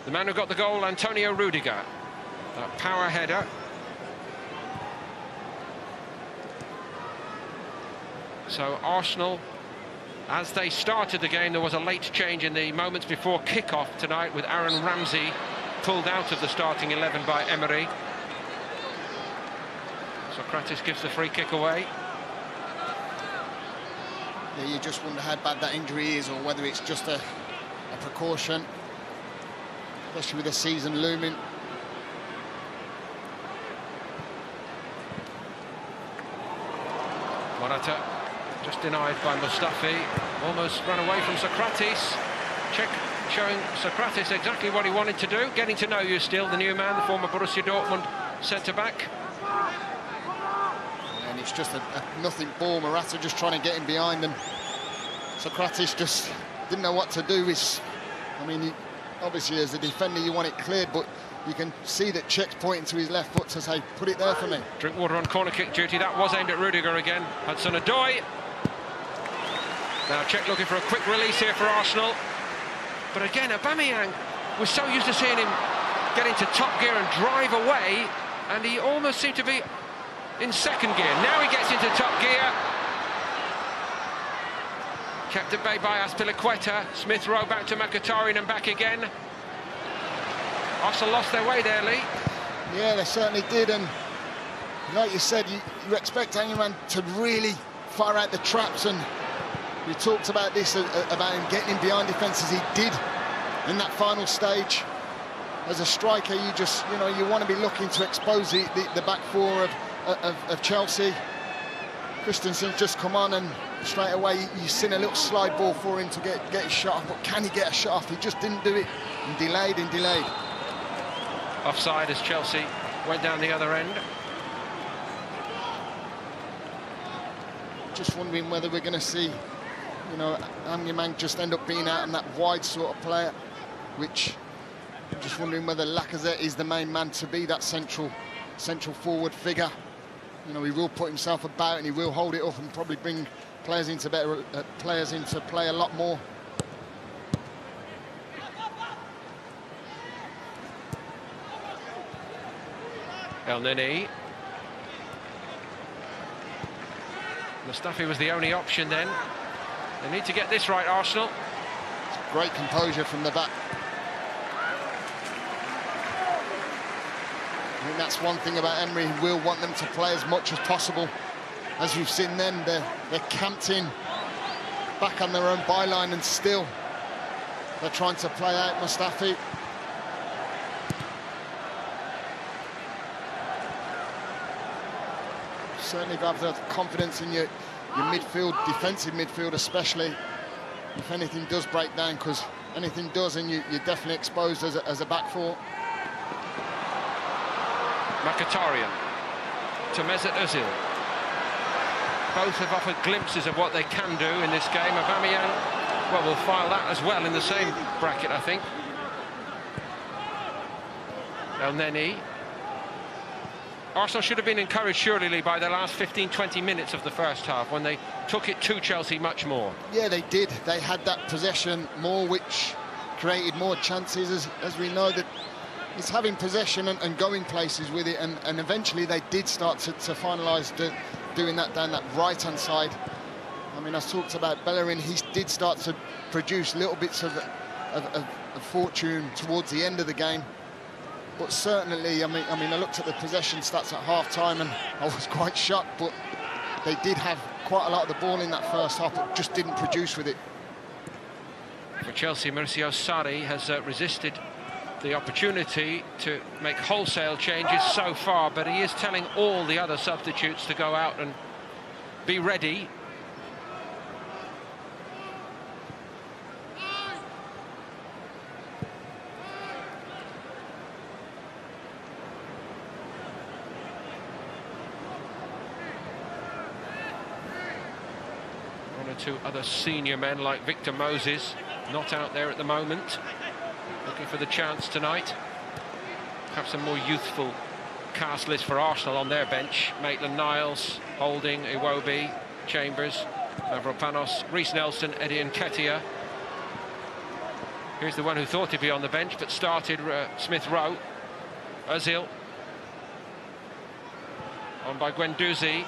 The man who got the goal, Antonio Rudiger. That power header. So Arsenal, as they started the game, there was a late change in the moments before kick-off tonight with Aaron Ramsey pulled out of the starting 11 by Emery. Socrates gives the free kick away. Yeah, you just wonder how bad that injury is, or whether it's just a precaution, especially with the season looming. Morata just denied by Mustafi, almost run away from Socrates. Cech showing Socrates exactly what he wanted to do, getting to know you still, the new man, the former Borussia Dortmund centre-back. And it's just a nothing ball. Morata just trying to get him behind him. Socrates just didn't know what to do. I mean, obviously as a defender you want it cleared, but you can see that Cech's pointing to his left foot to say, put it there for me. Drinkwater on corner kick duty. That was aimed at Rudiger again. Hudson-Odoi. Now Cech looking for a quick release here for Arsenal. But again, Aubameyang, we're so used to seeing him get into top gear and drive away, and he almost seemed to be in second gear. Now he gets into top gear. Kept at bay by Azpilicueta. Smith Rowe back to Mkhitaryan and back again. Arsenal lost their way there, Lee. Yeah, they certainly did, and like you said, you expect anyone to really fire out the traps, and we talked about this, about him getting in behind defences. He did in that final stage. As a striker, you want to be looking to expose the back four of Chelsea. Christensen's just come on, and straight away you've seen a little slide ball for him to get his shot off, but can he get a shot off? He just didn't do it, and delayed and delayed. offside as Chelsea went down the other end. Just wondering whether we're going to see, you know, Amyamang just end up being out on that wide sort of player, which I'm just wondering whether Lacazette is the main man to be that central forward figure. You know, he will put himself about and he will hold it up and probably bring players into play a lot more. El Neni. Mustafi was the only option then. They need to get this right, Arsenal. Great composure from the back. I think that's one thing about Emery. He will want them to play as much as possible. As you've seen them, they're camped in back on their own byline, and still they're trying to play out Mustafi. Certainly got to have confidence in your midfield, defensive midfield especially, if anything does break down, because anything does and you're definitely exposed as a back four. Mkhitaryan to Mesut Ozil. Both have offered glimpses of what they can do in this game. Aubameyang, well, we'll file that as well in the same bracket, I think. El Neni. Arsenal should have been encouraged, surely, by the last 15-20 minutes of the first half, when they took it to Chelsea much more. Yeah, they did. They had that possession more, which created more chances, as we know that it's having possession and going places with it, and eventually they did start to finalise doing that down that right-hand side. I mean, I talked about Bellerin. He did start to produce little bits of fortune towards the end of the game. But certainly, I mean, I looked at the possession stats at half-time and I was quite shocked, but they did have quite a lot of the ball in that first half, but just didn't produce with it. For Chelsea, Mauricio Sarri has resisted the opportunity to make wholesale changes so far, but he is telling all the other substitutes to go out and be ready. Two other senior men like Victor Moses not out there at the moment, looking for the chance tonight. Perhaps a more youthful cast list for Arsenal on their bench. Maitland-Niles, Holding, Iwobi, Chambers, Mavropanos, Reece Nelson, Eddie Nketiah. Here's the one who thought he'd be on the bench but started, Smith Rowe. Ozil on by Guendouzi.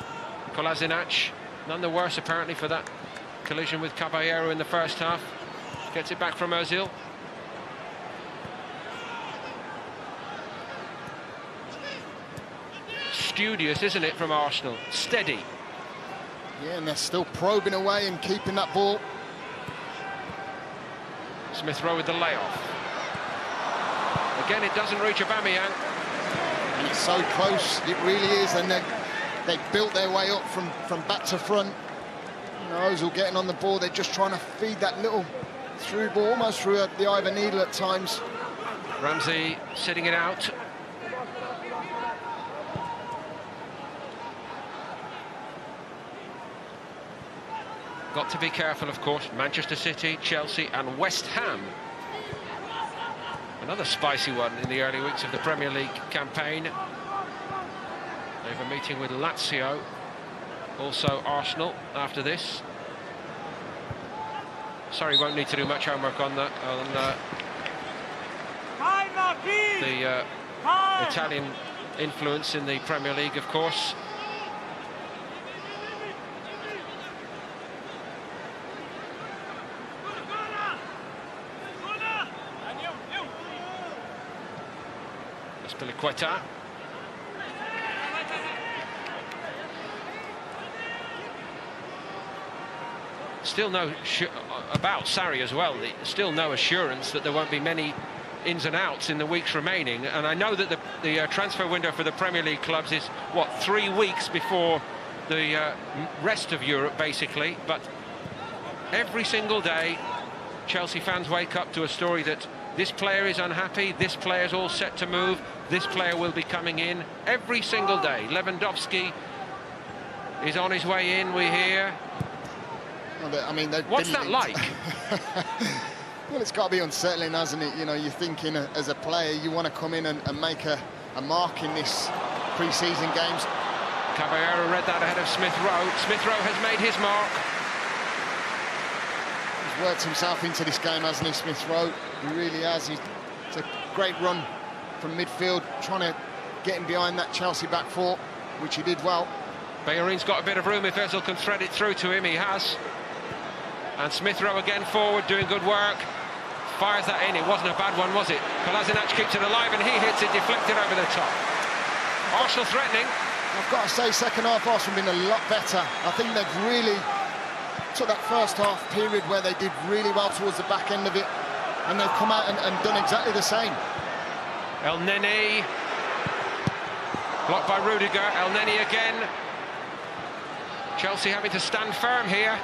Kolasinac, none the worse apparently for that collision with Caballero in the first half. Gets it back from Ozil. Studious, isn't it, from Arsenal? Steady. Yeah, and they're still probing away and keeping that ball. Smith Rowe with the layoff. Again, it doesn't reach Aubameyang. And it's so close, it really is, and they built their way up from back to front. You know, Ozil getting on the ball, they're just trying to feed that little through ball, almost through the eye of a needle at times. Ramsey sitting it out. Got to be careful, of course. Manchester City, Chelsea and West Ham. Another spicy one in the early weeks of the Premier League campaign. They have a meeting with Lazio, also Arsenal after this. Sorry, won't need to do much homework on that. The Italian influence in the Premier League, of course. Quetta. Still no about Sarri as well. Still no assurance that there won't be many ins and outs in the weeks remaining. And I know that the transfer window for the Premier League clubs is what, 3 weeks before the rest of Europe, basically. But every single day, Chelsea fans wake up to a story that This player is unhappy, this player's all set to move, this player will be coming in every single day. Lewandowski is on his way in, we hear. Well, I mean, what's that like? Well, it's got to be unsettling, hasn't it? You know, you're thinking as a player, you want to come in and make a mark in this pre-season games. Caballero read that ahead of Smith Rowe. Smith Rowe has made his mark. He's worked himself into this game, hasn't he, Smith Rowe? He really has. It's a great run from midfield, trying to get him behind that Chelsea back four, which he did well. Bellerin's got a bit of room if Ozil can thread it through to him. He has. And Smith Rowe again forward, doing good work. Fires that in. It wasn't a bad one, was it? Kolasinac keeps it alive and he hits it, deflected over the top. Arsenal threatening. I've got to say, second half Arsenal been a lot better. I think they've really took that first half period where they did really well towards the back end of it, and they've come out and done exactly the same. El Neni. Blocked by Rudiger. El Neni again. Chelsea having to stand firm here.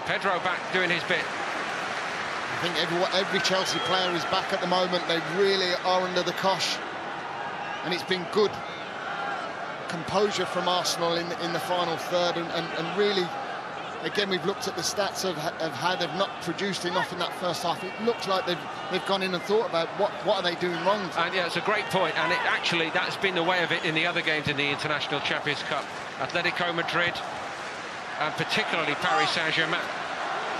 Pedro back doing his bit. I think every Chelsea player is back at the moment. They really are under the cosh. And it's been good composure from Arsenal in the final third. And really, again, we've looked at the stats of how they've not produced enough in that first half. It looks like they've gone in and thought about what are they doing wrong. And yeah, it's a great point. And actually, that's been the way of it in the other games in the International Champions Cup. Atletico Madrid, and particularly Paris Saint-Germain.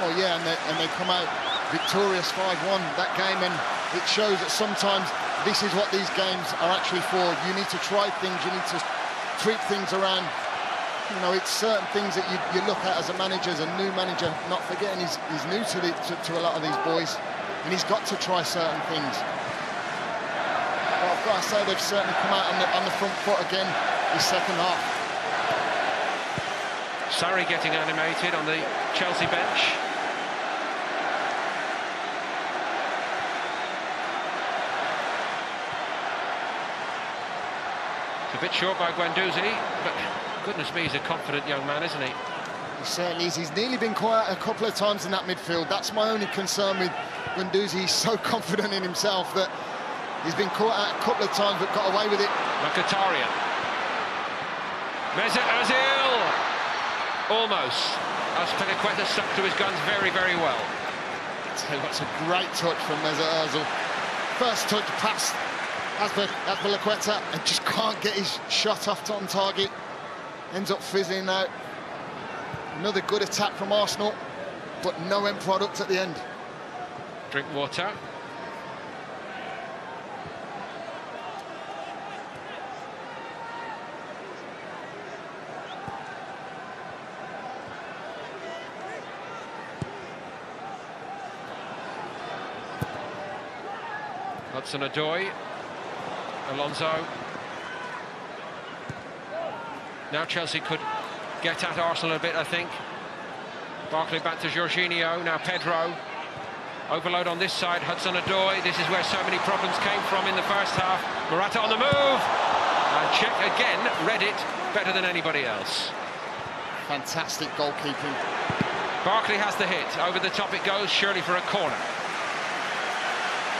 Oh yeah, and they come out victorious 5-1 that game, and it shows that sometimes this is what these games are actually for. You need to try things, you need to tweak things around. You know, it's certain things that you look at as a manager, as a new manager, not forgetting he's new to a lot of these boys, and he's got to try certain things. But I've got to say, they've certainly come out on the front foot again this second half. Surrey getting animated on the Chelsea bench. It's a bit short by Guendouzi, but goodness me, he's a confident young man, isn't he? He certainly is. He's nearly been quiet a couple of times in that midfield. That's my only concern with Guendouzi. He's so confident in himself that he's been caught out a couple of times but got away with it. Mkhitaryan. Mesut Ozil! Almost. Azpilicueta stuck to his guns very, very well. I tell you what, it's a great touch from Mesut Ozil. First touch past Azpilicueta and just can't get his shot off on target. Ends up fizzling out. Another good attack from Arsenal, but no end product at the end. Drink water. Hudson-Odoi, Alonso. Now Chelsea could get at Arsenal a bit, I think. Barkley back to Jorginho, now Pedro. Overload on this side, Hudson-Odoi. This is where so many problems came from in the first half. Morata on the move. And Czech again read it better than anybody else. Fantastic goalkeeping. Barkley has the hit. Over the top it goes, surely for a corner.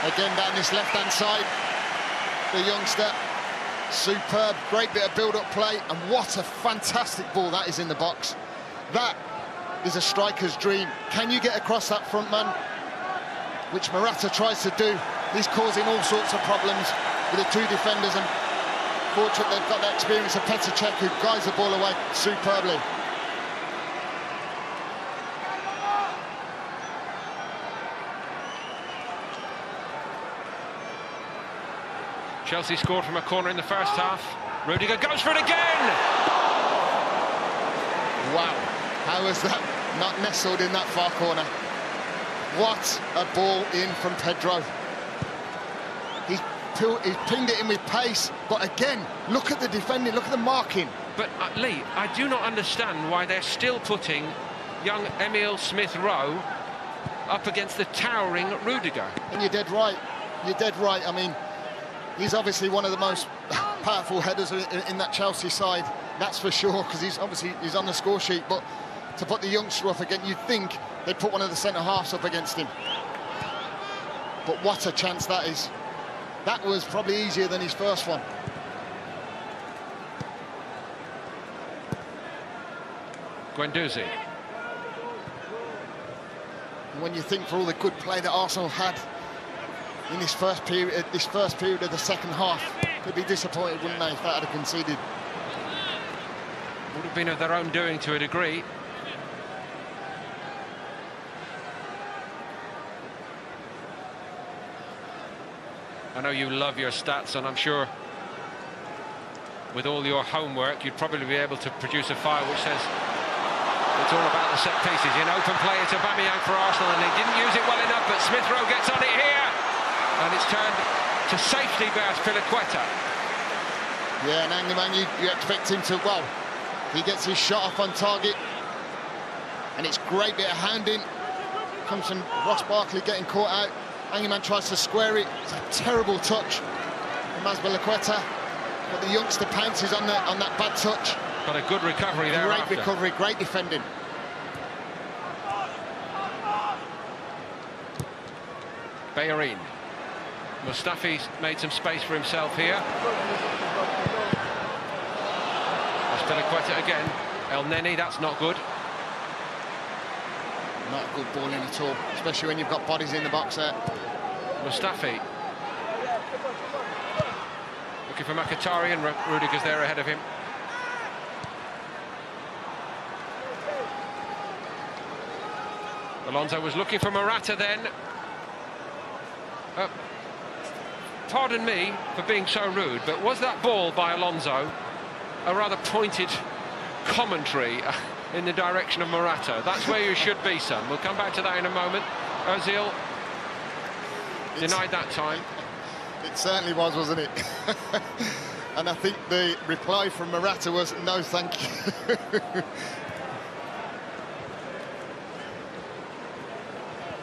Again down this left-hand side, the youngster, superb, great bit of build-up play, and what a fantastic ball that is in the box. That is a striker's dream. Can you get across that front man? Which Morata tries to do. He's causing all sorts of problems with the two defenders, and fortunately they've got that experience of Petr Cech, who guides the ball away superbly. Chelsea scored from a corner in the first half. Rudiger goes for it again! Wow, how was that not nestled in that far corner? What a ball in from Pedro. He's pinged it in with pace, but again, look at the defending, look at the marking. But Lee, I do not understand why they're still putting young Emile Smith-Rowe up against the towering Rudiger. And you're dead right, you're dead right. I mean, he's obviously one of the most powerful headers in that Chelsea side, that's for sure, because he's on the score sheet. But to put the youngster up again, you'd think they'd put one of the centre-halves up against him. But what a chance that is. That was probably easier than his first one. Guendouzi. When you think for all the good play that Arsenal had in this first period of the second half, they'd be disappointed, wouldn't they, if that had conceded? Would have been of their own doing to a degree. I know you love your stats, and I'm sure with all your homework you'd probably be able to produce a file which says it's all about the set pieces. In open play, it's Aubameyang for Arsenal, and they didn't use it well enough, but Smith Rowe gets on it here, and it's turned to safety by Azpilicueta. Yeah, and Angerman, you expect him to, well, he gets his shot off on target, and it's great bit of hounding. Comes from Ross Barkley getting caught out. Angerman tries to square it. It's a terrible touch from Azpilicueta, but the youngster pounces on that bad touch. Got a good recovery there. Great recovery, great defending. Bellerin. Mustafi's made some space for himself here. Azpilicueta again. El Neni, that's not good. Not a good ball in at all, especially when you've got bodies in the box there. Mustafi. Looking for Mkhitaryan, and Rudiger's there ahead of him. Alonso was looking for Morata then. Pardon me for being so rude, but was that ball by Alonso a rather pointed commentary in the direction of Morata? That's where you should be, son. We'll come back to that in a moment. Ozil denied that time. It certainly was, wasn't it? And I think the reply from Morata was, no, thank you.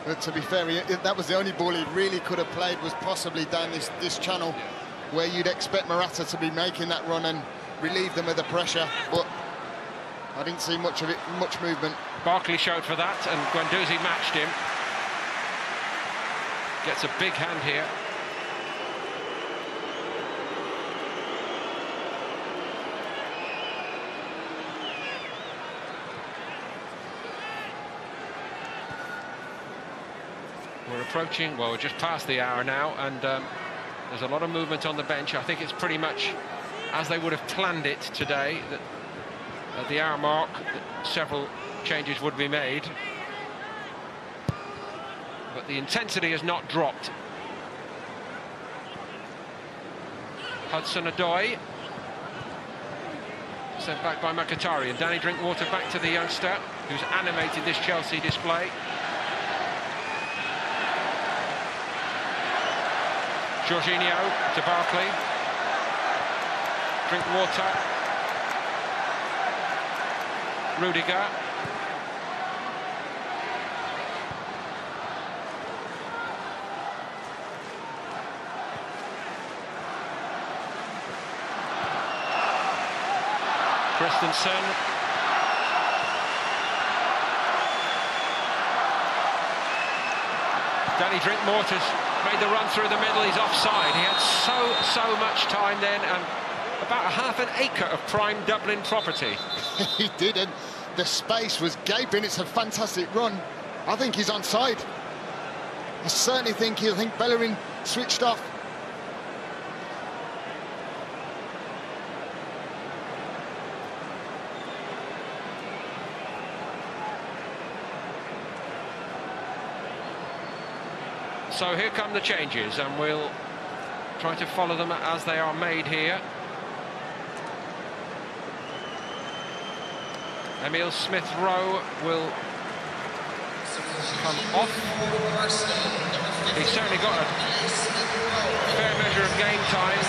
But to be fair, that was the only ball he really could have played, was possibly down this channel, where you'd expect Morata to be making that run and relieve them of the pressure, but I didn't see much of it, much movement. Barkley showed for that, and Guendouzi matched him. Gets a big hand here. We're approaching, well, we're just past the hour now, and there's a lot of movement on the bench. I think it's pretty much as they would have planned it today, that at the hour mark several changes would be made. But the intensity has not dropped. Hudson-Odoi sent back by Mkhitaryan. Danny Drinkwater back to the youngster who's animated this Chelsea display. Jorginho to Barkley. Drinkwater. Rudiger. Christensen. Danny Drinkwater's made the run through the middle. He's offside. He had so much time then, and about half an acre of prime Dublin property. He did, and the space was gaping. It's a fantastic run. I think he's onside. I certainly think Bellerin switched off. So here come the changes, and we'll try to follow them as they are made here. Emile Smith-Rowe will come off. He's certainly got a fair measure of game time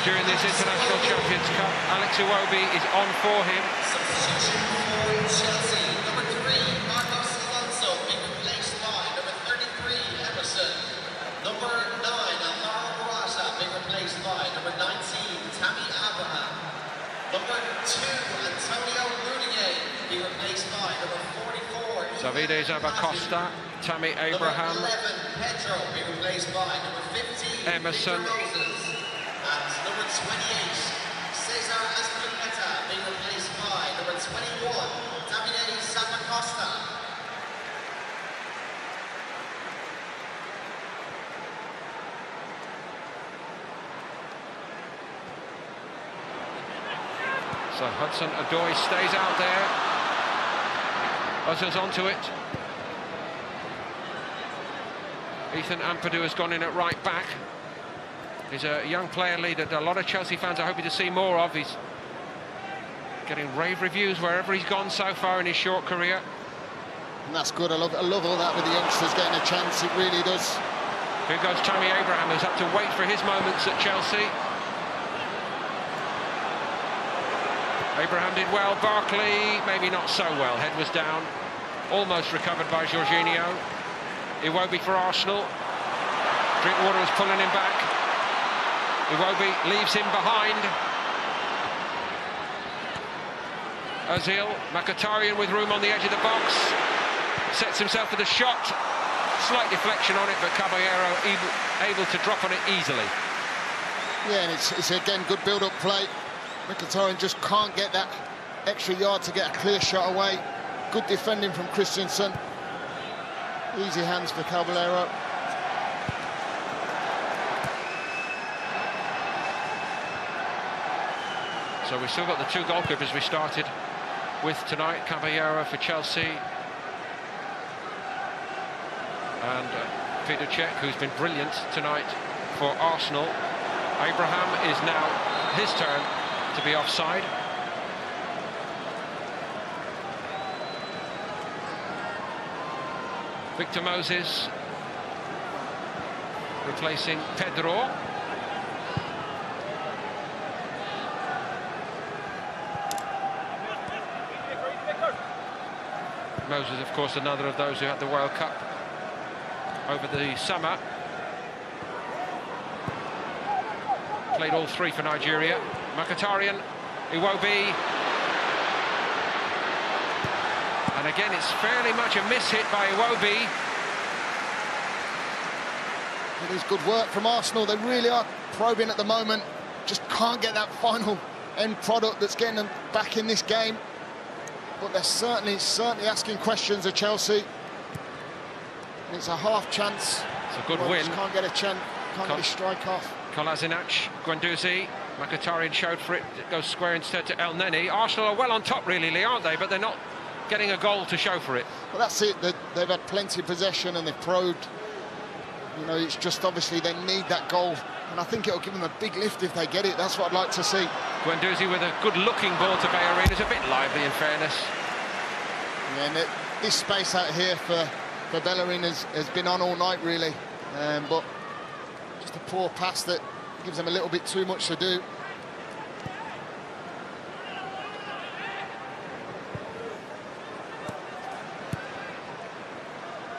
during this International Champions Cup. Alex Iwobi is on for him. Substitution for Chelsea, number 3, Marcos Alonso, being replaced by number 33, Emerson. Number 9, Alvaro Morata, being replaced by number 19, Tammy Abraham. Number 2, Antonio Rudiger, being replaced by number 44. Davide Zabacosta. Tammy Abraham, Number 11, Pedro, being replaced by number 15, Emerson, Victor Moses, and number 28, Cesar Azpilicueta, being replaced by number 21, Davide Zappacosta. So Hudson-Odoi stays out there. Uzzer's onto it. Ethan Ampadu has gone in at right back. He's a young player lead that a lot of Chelsea fans are hoping to see more of. He's getting rave reviews wherever he's gone so far in his short career. And that's good. I love all that with the youngsters getting a chance. It really does. Here goes Tammy Abraham, who's had to wait for his moments at Chelsea. Abraham did well. Barkley, maybe not so well. Head was down. Almost recovered by Jorginho. Iwobi for Arsenal. Drinkwater was pulling him back. Iwobi leaves him behind. Ozil, Mkhitaryan with room on the edge of the box. Sets himself for the shot. Slight deflection on it, but Caballero able to drop on it easily. Yeah, and it's again good build-up play. Mkhitaryan just can't get that extra yard to get a clear shot away. Good defending from Christensen. Easy hands for Caballero. So we've still got the two goalkeepers we started with tonight. Caballero for Chelsea. And Peter Cech, who's been brilliant tonight for Arsenal. Abraham is now his turn to be offside. Victor Moses replacing Pedro. Moses, of course, another of those who had the World Cup over the summer. Played all three for Nigeria. Mkhitaryan, Iwobi. And again, it's fairly much a miss-hit by Iwobi. It is good work from Arsenal. They really are probing at the moment. Just can't get that final end product that's getting them back in this game. But they're certainly asking questions of Chelsea. And it's a half chance. It's a good win. Just can't get a chance, can't get a strike off. Kolasinac, Guendouzi, Mkhitaryan showed for it. It goes square instead to El Neni. Arsenal are well on top, really, aren't they? But they're not getting a goal to show for it. Well, that's it. They've had plenty of possession and they've probed. You know, it's just obviously they need that goal. And I think it'll give them a big lift if they get it. That's what I'd like to see. Guendouzi with a good-looking ball to Bellerin is a bit lively, in fairness. Yeah, and this space out here for Bellerin has been on all night, really. But just a poor pass that gives them a little bit too much to do.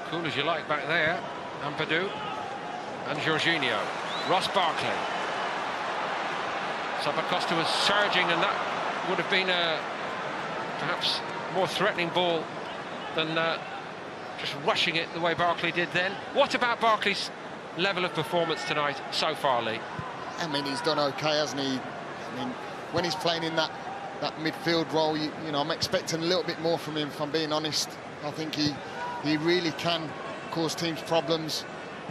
Cool as you like back there. Ampadu and Jorginho. Ross Barkley. Zappacosta was surging, and that would have been a perhaps more threatening ball than just rushing it the way Barkley did then. What about Barkley's level of performance tonight so far, Lee? I mean, he's done okay, hasn't he? I mean, when he's playing in that midfield role, you know, I'm expecting a little bit more from him, if I'm being honest. I think he really can cause teams problems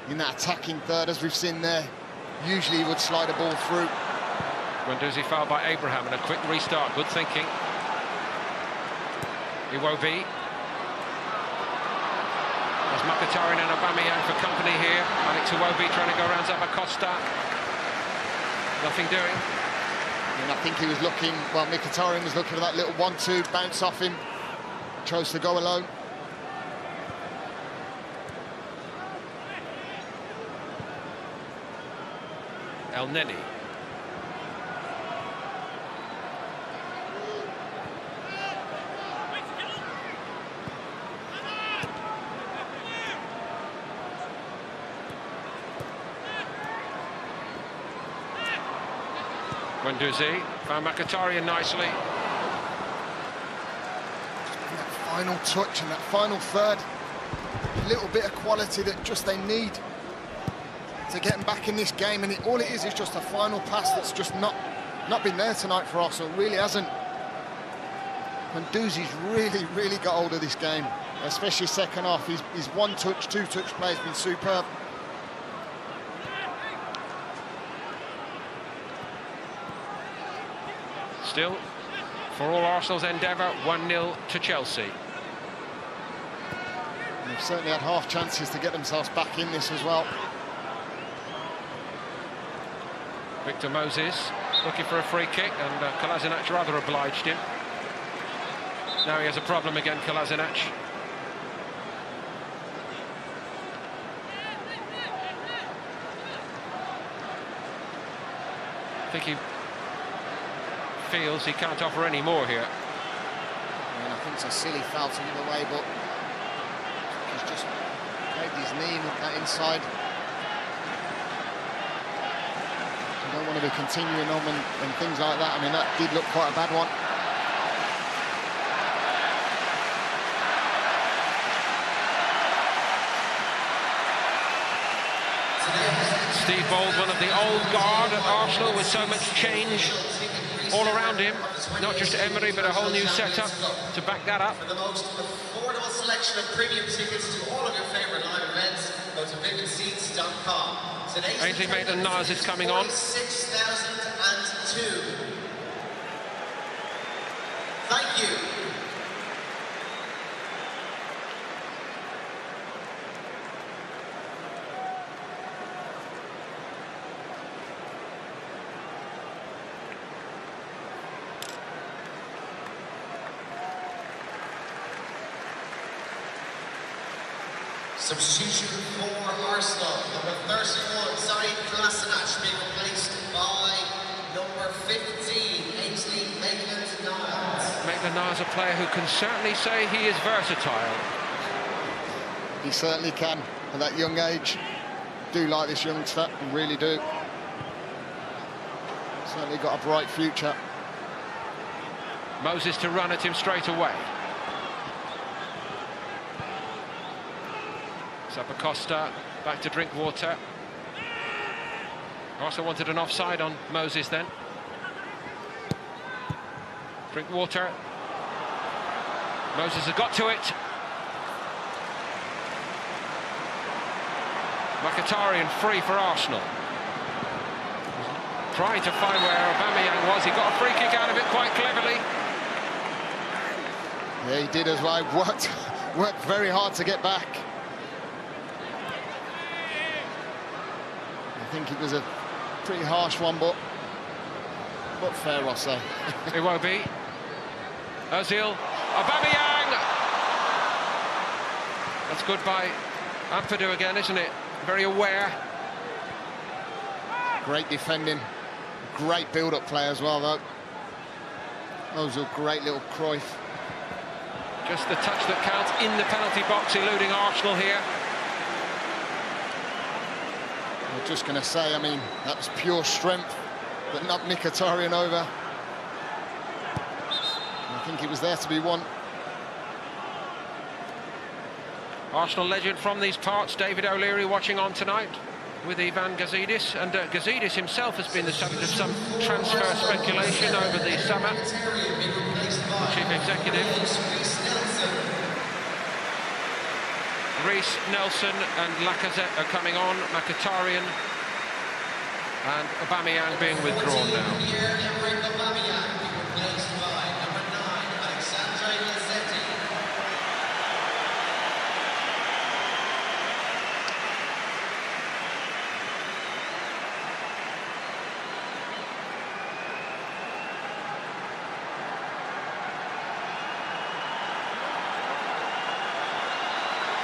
in that attacking third, as we've seen there. Usually he would slide a ball through. Guendouzi fouled by Abraham, and a quick restart. Good thinking. Iwobi. There's Mkhitaryan and Aubameyang for company here. Alex Iwobi trying to go around Zappacosta. Nothing doing. And I think he was looking, well, Mkhitaryan was looking for that little 1-2 bounce off him. Chose to go alone. El Neni. Guendouzi found Mkhitaryan nicely. That final touch and that final third, little bit of quality that just they need to get them back in this game, and all it is just a final pass that's just not been there tonight for Arsenal. It really hasn't. Mandouzi's really got hold of this game, especially second half. His one-touch, two-touch play has been superb. Still, for all Arsenal's endeavour, 1-0 to Chelsea. And they've certainly had half chances to get themselves back in this as well. Victor Moses looking for a free kick, and Kolasinac rather obliged him. Now he has a problem again, Kolasinac. I think he feels he can't offer any more here. I think it's a silly foul to give away, but he's just played his knee with that inside. You don't want to be continuing on and things like that. I mean, that did look quite a bad one. Steve Bold, one of the old guard at Arsenal, with so much change all around him. Not just Emery, but a whole new setup to back that up. For the most affordable selection of premium tickets to all of your favourite live events, go to vividseats.com. Ainsley Maitland-Niles is coming on. 46,002. Thank you. Substitution for Arsenal, number 31, Saeed Kolasinac, being replaced by number 15, Ainsley Maitland-Niles. Maitland-Niles, a player who can certainly say he is versatile. He certainly can, at that young age. Do like this youngster, really do. Certainly got a bright future. Moses to run at him straight away. Zappacosta back to drink water. Also wanted an offside on Moses then. Drink water. Moses has got to it. Mkhitaryan free for Arsenal. Trying to find where Aubameyang was. He got a free kick out of it quite cleverly. Yeah, he did as well. Worked very hard to get back. I think it was a pretty harsh one, but fair, I'll say. It won't be. Ozil, Aubameyang! That's good by Ampadu again, isn't it? Very aware. Great defending. Great build-up play as well, though. Ozil, great little Cruyff. Just the touch that counts in the penalty box, eluding Arsenal here. I'm just going to say, I mean, that was pure strength that knocked Mkhitaryan over. I think it was there to be won. Arsenal legend from these parts, David O'Leary, watching on tonight with Ivan Gazidis. And Gazidis himself has been the subject of some transfer speculation over the summer. Chief executive. Reece, Nelson and Lacazette are coming on. Mkhitaryan and Aubameyang being withdrawn now.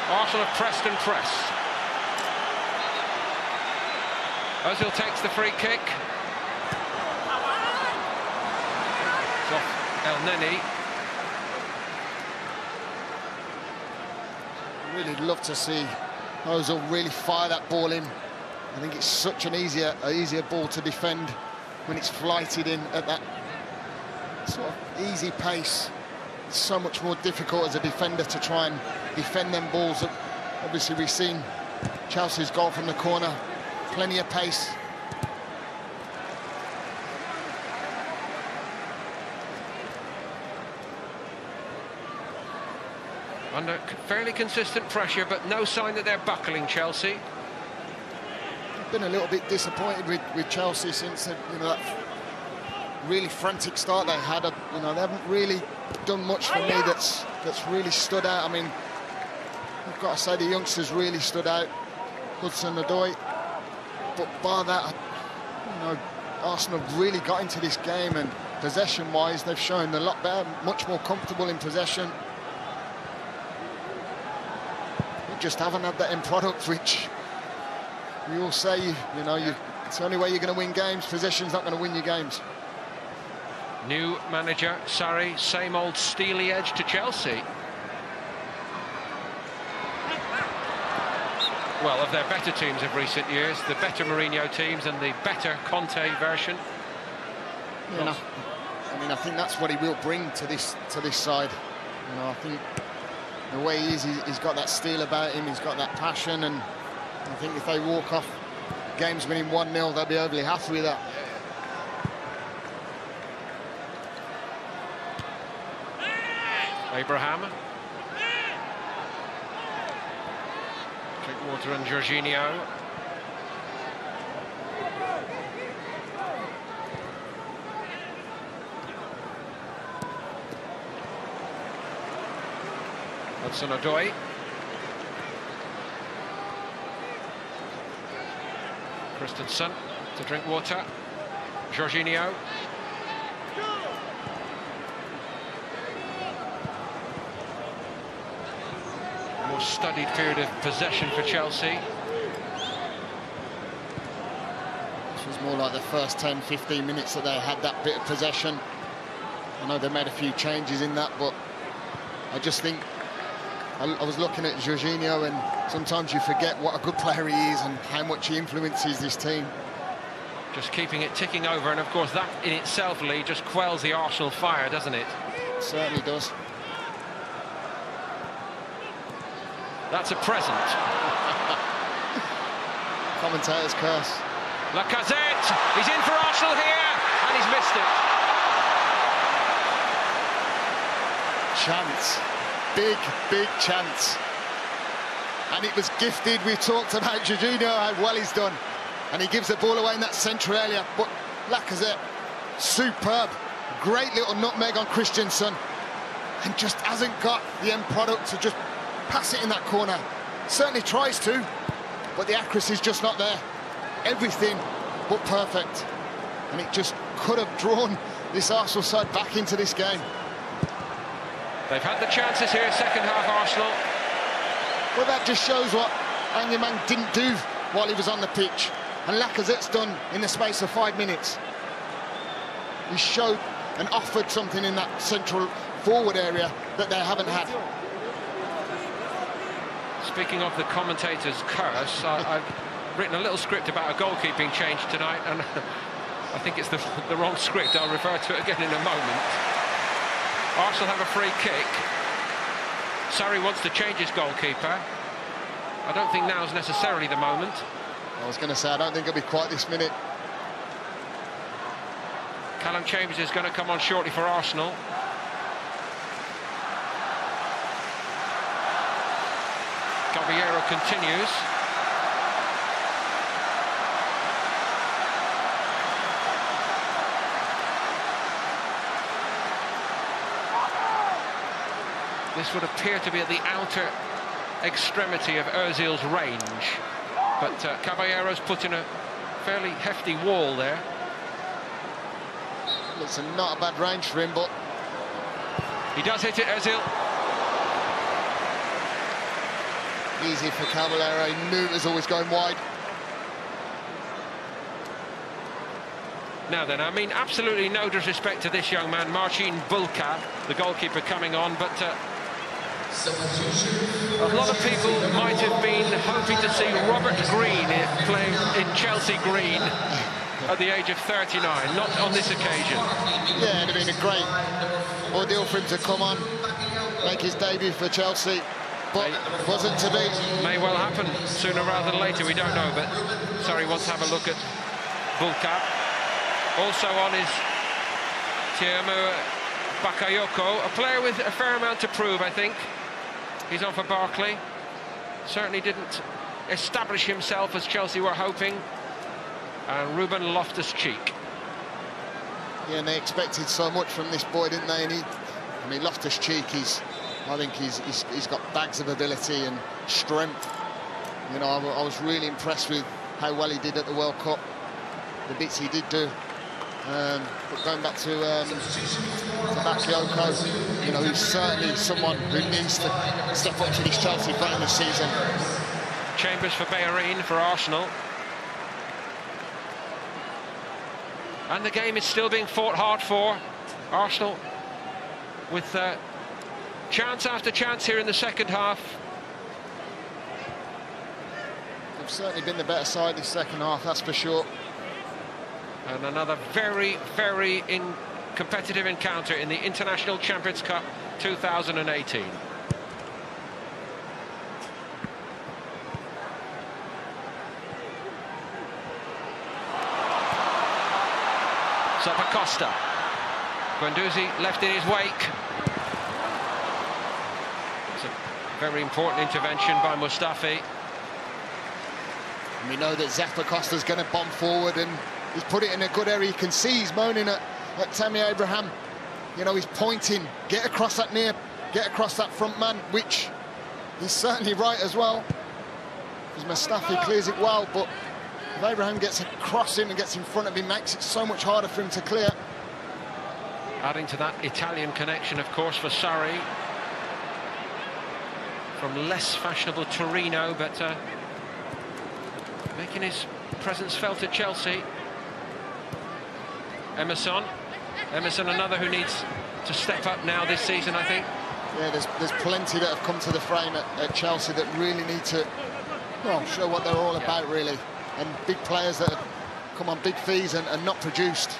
Arsenal have pressed and pressed. Ozil takes the free kick. It's off El Neni. Really love to see Ozil really fire that ball in. I think it's such an easier ball to defend when it's flighted in at that sort of easy pace. It's so much more difficult as a defender to try and defend them balls that Obviously, we've seen Chelsea's goal from the corner, plenty of pace. Under fairly consistent pressure, but no sign that they're buckling, Chelsea. I've been a little bit disappointed with Chelsea since that really frantic start they had. They haven't really done much for me that's really stood out. I mean, I've got to say the youngsters really stood out. Hudson-Odoi, but bar that, Arsenal really got into this game, and possession-wise, they've shown a lot better, much more comfortable in possession. We just haven't had that end product, which we all say, it's the only way you're going to win games. Possession's not going to win you games. New manager, Sarri, same old steely edge to Chelsea. Well, of their better teams of recent years, the better Mourinho teams and the better Conte version. Yeah, I think that's what he will bring to this side. I think the way he is, he's got that steel about him, he's got that passion, and I think if they walk off games winning 1-0, they'll be overly happy with that. Abraham. Drinkwater and Jorginho. Hudson-Odoi. Christensen to Drinkwater. Jorginho. More studied period of possession for Chelsea. This was more like the first 10-15 minutes that they had that bit of possession. I know they made a few changes in that, but I just think I was looking at Jorginho, and sometimes you forget what a good player he is and how much he influences this team. Just keeping it ticking over, and of course that in itself, Lee, just quells the Arsenal fire, doesn't it? It certainly does. That's a present. Commentator's curse. Lacazette, he's in for Arsenal here, and he's missed it. Chance, big chance. And it was gifted. We talked about Jorginho, how well he's done. And he gives the ball away in that central area. But Lacazette, superb. Great little nutmeg on Christensen. And just hasn't got the end product to just pass it in that corner. Certainly tries to, but the accuracy's just not there. Everything but perfect. And it just could have drawn this Arsenal side back into this game. They've had the chances here, second half Arsenal. Well, that just shows what Angerman didn't do while he was on the pitch. And Lacazette's done in the space of 5 minutes. He showed and offered something in that central forward area that they haven't had. Speaking of the commentator's curse, I've written a little script about a goalkeeping change tonight, and I think it's the wrong script. I'll refer to it again in a moment. Arsenal have a free kick. Sarri wants to change his goalkeeper. I don't think now's necessarily the moment. I was going to say, I don't think it'll be quite this minute. Callum Chambers is going to come on shortly for Arsenal. Caballero continues. This would appear to be at the outer extremity of Ozil's range, but Caballero's put in a fairly hefty wall there. Looks not a bad range for him, but he does hit it, Ozil. Easy for Caballero. He knew it was always going wide. Now then, I mean, absolutely no disrespect to this young man, Marcin Bulka, the goalkeeper coming on, but a lot of people might have been hoping to see Robert Green playing in Chelsea green at the age of 39, not on this occasion. Yeah, it'd have been a great ordeal for him to come on, make his debut for Chelsea. but wasn't to be. May well happen sooner rather than later, we don't know, but Sarri wants to have a look at Bulka. Also on is Tiamu Bakayoko, a player with a fair amount to prove, I think. He's on for Barkley. Certainly didn't establish himself as Chelsea were hoping. And Ruben Loftus-Cheek. Yeah, and they expected so much from this boy, didn't they? And I mean, Loftus-Cheek, I think he's got bags of ability and strength. You know, I was really impressed with how well he did at the World Cup, the bits he did do. But going back to Bakayoko, you know, he's certainly someone who needs to step up to this Chelsea front this season. Chambers for Bellerin for Arsenal. And the game is still being fought hard for Arsenal, with chance after chance here in the second half. They've certainly been the better side this second half, that's for sure. And another very, very competitive encounter in the International Champions Cup 2018. Costa. Guendouzi left in his wake. It's a very important intervention by Mustafi. And we know that Costa's going to bomb forward, and he's put it in a good area. You can see he's moaning at Tammy Abraham. You know, he's pointing, get across that near, get across that front man, which he's certainly right as well. Because Mustafi clears it well, but if Abraham gets across him and gets in front of him, makes it so much harder for him to clear. Adding to that Italian connection, of course, for Sarri. From less fashionable Torino, but making his presence felt at Chelsea. Emerson, another who needs to step up now this season, I think. Yeah, there's plenty that have come to the frame at Chelsea that really need to, well, show what they're all about, really. And big players that have come on big fees and not produced.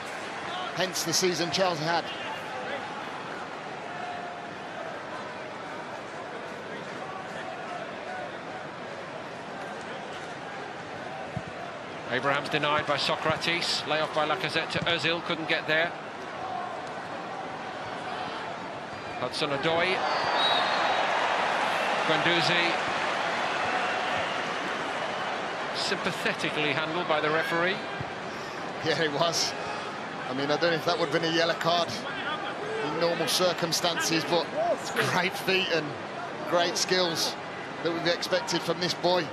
Hence the season Chelsea had. Abraham's denied by Socrates. Layoff by Lacazette to Özil, couldn't get there. Hudson-Odoi. Guendouzi. Sympathetically handled by the referee. Yeah, it was. I mean, I don't know if that would have been a yellow card in normal circumstances, but it's great feet and great skills that we've expected from this boy.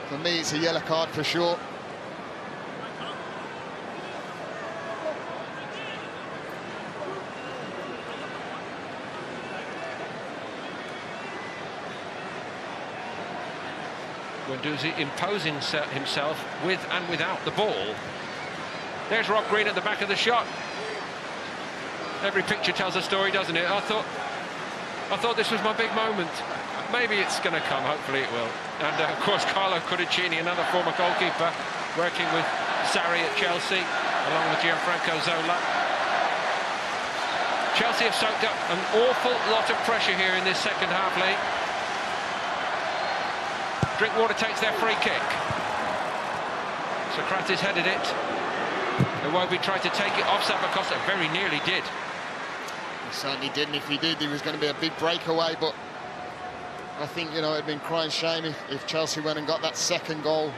For me, it's a yellow card for sure. Guendouzi imposing himself with and without the ball. There's Rob Green at the back of the shot. Every picture tells a story, doesn't it? I thought this was my big moment. Maybe it's going to come, hopefully it will. And of course, Carlo Cudicini, another former goalkeeper, working with Sarri at Chelsea, along with Gianfranco Zola. Chelsea have soaked up an awful lot of pressure here in this second half, Lee. Drinkwater takes their free kick. Socrates headed it. Iwobi tried to take it off Costa, very nearly did. He certainly didn't. If he did, he was going to be a big breakaway, but I think, you know, it'd been crying shame if Chelsea went and got that second goal.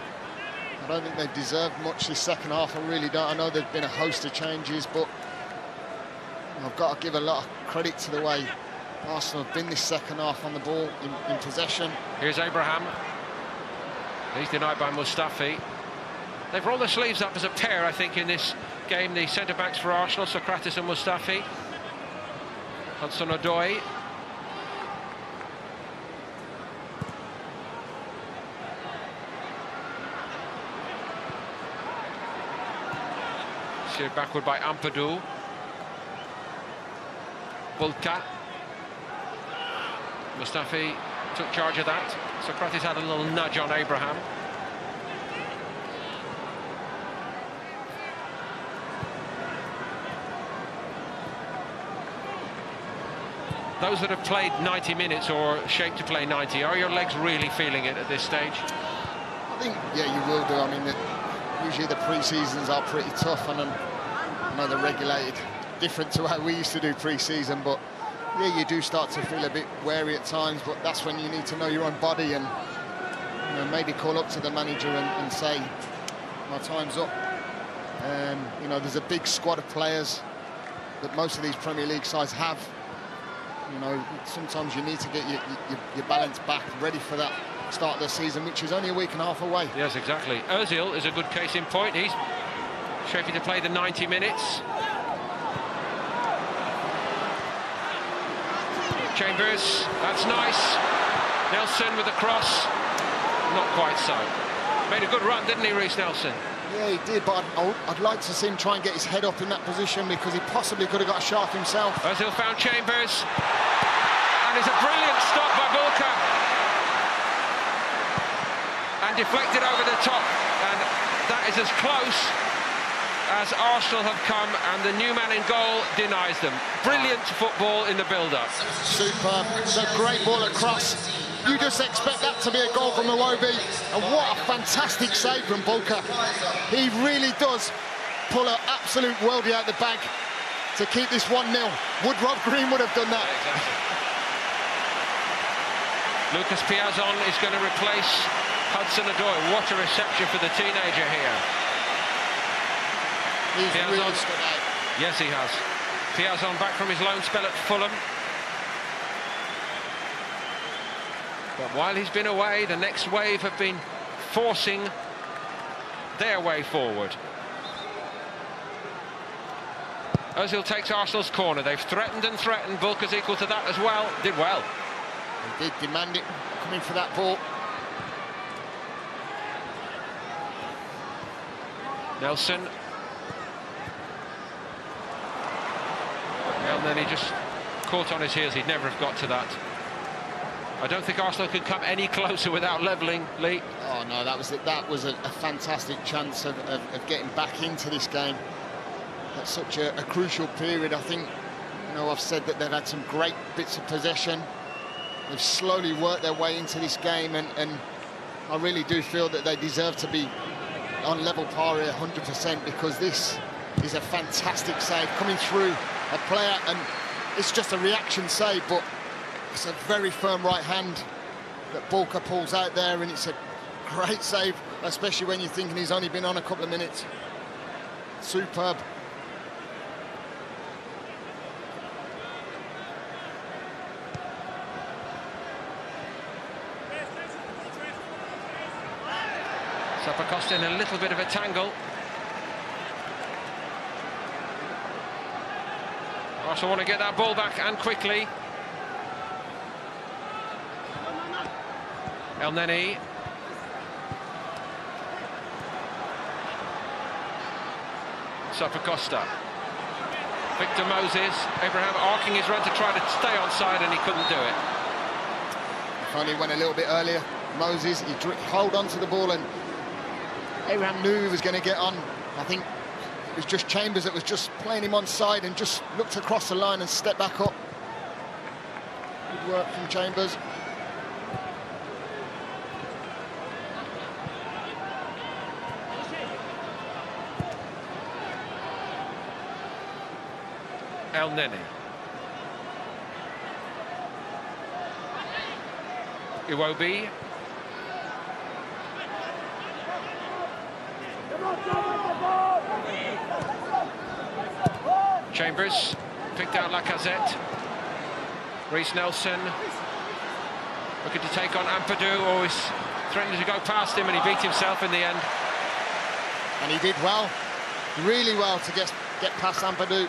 I don't think they've deserved much this second half, I really don't. I know there've been a host of changes, but I've got to give a lot of credit to the way Arsenal have been this second half on the ball, in possession. Here's Abraham. He's denied by Mustafi. They've rolled their sleeves up as a pair, I think, in this game, the centre-backs for Arsenal, Socrates and Mustafi. Hudson-Odoi. Steered backward by Ampadu. Bulka. Mustafi took charge of that. Socrates had a little nudge on Abraham. those that have played 90 minutes or shaped to play 90, are your legs really feeling it at this stage? I think, yeah, you will do. I mean, usually the pre-seasons are pretty tough, and I know they're regulated different to how we used to do pre-season, but yeah, you do start to feel a bit wary at times, but that's when you need to know your own body and, you know, maybe call up to the manager and say, my time's up. You know, there's a big squad of players that most of these Premier League sides have. You know, sometimes you need to get your balance back, ready for that start of the season, which is only a week and a half away. Yes, exactly. Ozil is a good case in point. He's shaping to play the 90 minutes. Chambers, that's nice. Nelson with the cross. Not quite so. Made a good run, didn't he, Reece Nelson? Yeah, he did, but I'd like to see him try and get his head up in that position, because he possibly could have got a shot himself. Ozil found Chambers. And it's a brilliant stop by Bulka. And deflected over the top. And that is as close as Arsenal have come, and the new man in goal denies them. Brilliant football in the build-up. Superb. It's a great ball across. You just expect that to be a goal from Iwobi, and what a fantastic save from Bulka. He really does pull an absolute worldie out the bag to keep this 1-0. Would Rob Green would have done that. Exactly. Lucas Piazon is going to replace Hudson-Odoi. What a reception for the teenager here. He's really stood out. Yes, he has. Piazon back from his loan spell at Fulham. But while he's been away, the next wave have been forcing their way forward. Ozil takes Arsenal's corner. They've threatened and threatened. Bulka's equal to that as well. Did well. He did demand it, coming for that ball. Nelson. And then he just caught on his heels. He'd never have got to that. I don't think Arsenal could come any closer without levelling, Lee. Oh no, that was a fantastic chance of getting back into this game at such a crucial period. I think, you know, I've said that they've had some great bits of possession. They've slowly worked their way into this game, and I really do feel that they deserve to be on level par here 100%, because this is a fantastic save coming through a player, and it's just a reaction save, but it's a very firm right hand that Bulka pulls out there, and it's a great save, especially when you're thinking he's only been on a couple of minutes. Superb. Zappacosta in a little bit of a tangle. Arsenal want to get that ball back, and quickly. El Neni. Zappacosta. Victor Moses. Abraham arcing his run to try to stay onside, and he couldn't do it. If only went a little bit earlier. Moses, he held on to the ball, and Abraham knew he was going to get on. I think it was just Chambers that was just playing him onside and just looked across the line and stepped back up. Good work from Chambers. El Neni. Iwobi. Chambers picked out Lacazette. Reece Nelson looking to take on Ampadu, always threatening to go past him, and he beat himself in the end. And he did well, really well, to get past Ampadu,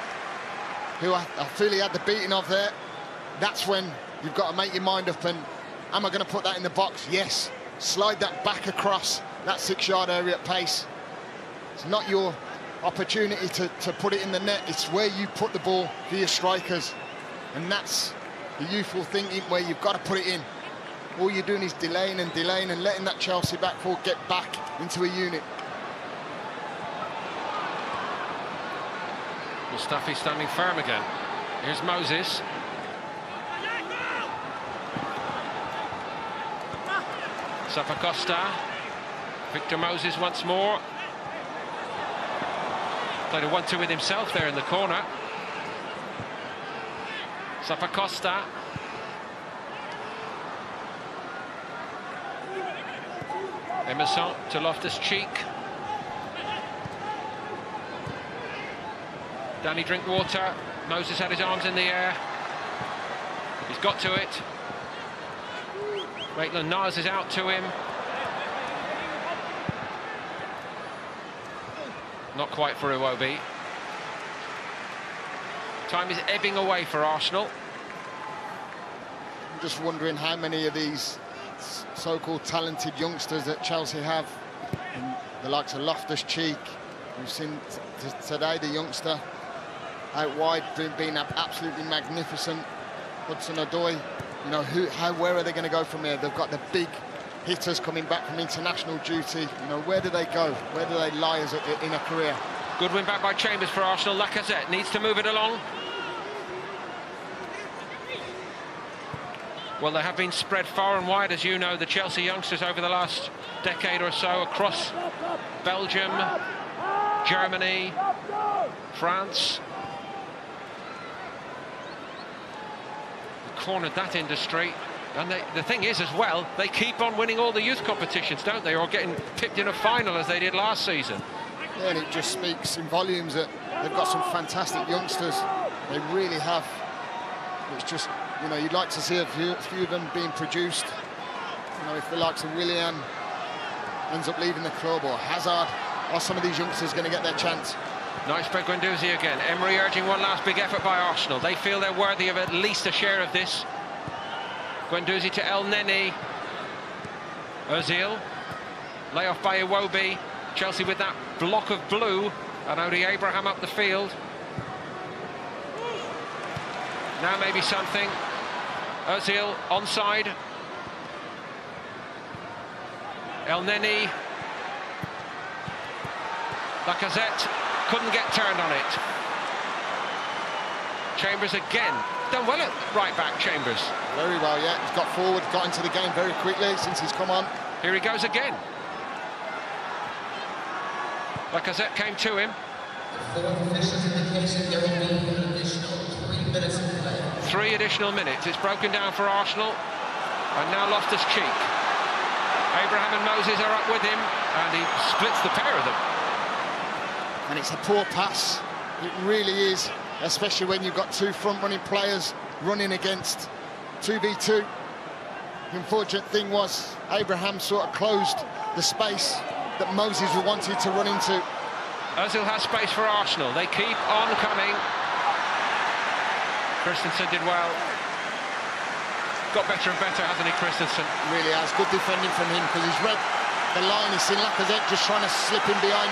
who I feel he had the beating of there. That's when you've got to make your mind up, and am I going to put that in the box? Yes. Slide that back across that 6-yard area at pace. It's not your opportunity to put it in the net. It's where you put the ball for your strikers. And that's the youthful thinking, where you've got to put it in. All you're doing is delaying and delaying and letting that Chelsea back four get back into a unit. Mustafi standing firm again. Here's Moses. Zappacosta. Victor Moses once more. Played a 1-2 with himself there in the corner. Zappacosta. Emerson to Loftus-Cheek. Danny Drinkwater. Moses had his arms in the air. He's got to it. Maitland-Niles is out to him. Not quite for Iwobi. Time is ebbing away for Arsenal. I'm just wondering how many of these so-called talented youngsters that Chelsea have, and the likes of Loftus-Cheek. We've seen today the youngster out wide being absolutely magnificent. Hudson-Odoi, you know, where are they going to go from here? They've got the big hitters coming back from international duty. You know, where do they go? Where do they lie in a career? Good win back by Chambers for Arsenal. Lacazette needs to move it along. Well, they have been spread far and wide, as you know, the Chelsea youngsters over the last decade or so, across Belgium, Germany, France. They cornered that industry. And the thing is, as well, they keep on winning all the youth competitions, don't they? Or getting pipped in a final, as they did last season. Yeah, and it just speaks in volumes that they've got some fantastic youngsters. They really have. It's just, you know, you'd like to see a few of them being produced. You know, if the likes of Willian ends up leaving the club, or Hazard, are some of these youngsters going to get their chance? Nice by Guendouzi again. Emery urging one last big effort by Arsenal. They feel they're worthy of at least a share of this. Guendouzi to El Neni. Ozil. Layoff by Iwobi. Chelsea with that block of blue. And Odi Abraham up the field. Now maybe something. Ozil onside. El Neni. Lacazette couldn't get turned on it. Chambers again. Done well at right back, Chambers. Very well, yeah. He's got forward, got into the game very quickly since he's come on. Here he goes again. Lacazette came to him. The fourth official's indication there will be an additional 3 minutes of play. 3 additional minutes. It's broken down for Arsenal. And now Loftus-Cheek. Abraham and Moses are up with him, and he splits the pair of them. And it's a poor pass. It really is, especially when you've got 2 front-running players running against 2v2. The unfortunate thing was Abraham sort of closed the space that Moses wanted to run into. Ozil has space for Arsenal. They keep on coming. Christensen did well. Got better and better, hasn't he, Christensen? Really has. Good defending from him, because he's read the line. He's seen Lacazette just trying to slip in behind.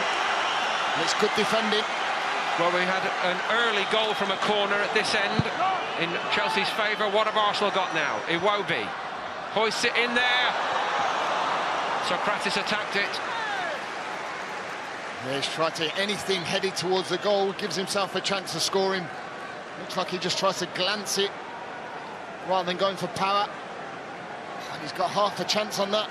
And it's good defending. Well, we had an early goal from a corner at this end in Chelsea's favour. What have Arsenal got now? Iwobi hoists it in there. Socrates attacked it. Yeah, he's tried to anything headed towards the goal, gives himself a chance of scoring. Looks like he just tries to glance it rather than going for power. And he's got half a chance on that.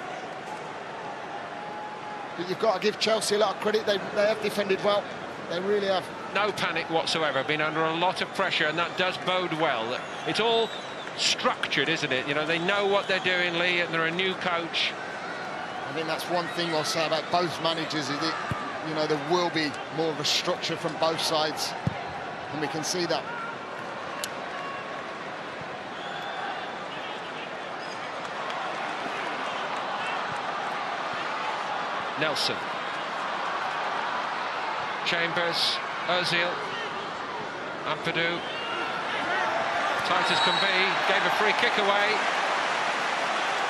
But you've got to give Chelsea a lot of credit. They have defended well. They really have. No panic whatsoever, been under a lot of pressure, and that does bode well. It's all structured, isn't it? You know, they know what they're doing, Lee, and they're a new coach. I think that's one thing I'll say about both managers, is that, you know, there will be more of a structure from both sides, and we can see that. Nelson. Chambers, Ozil, Ampadu, tight as can be, gave a free kick away.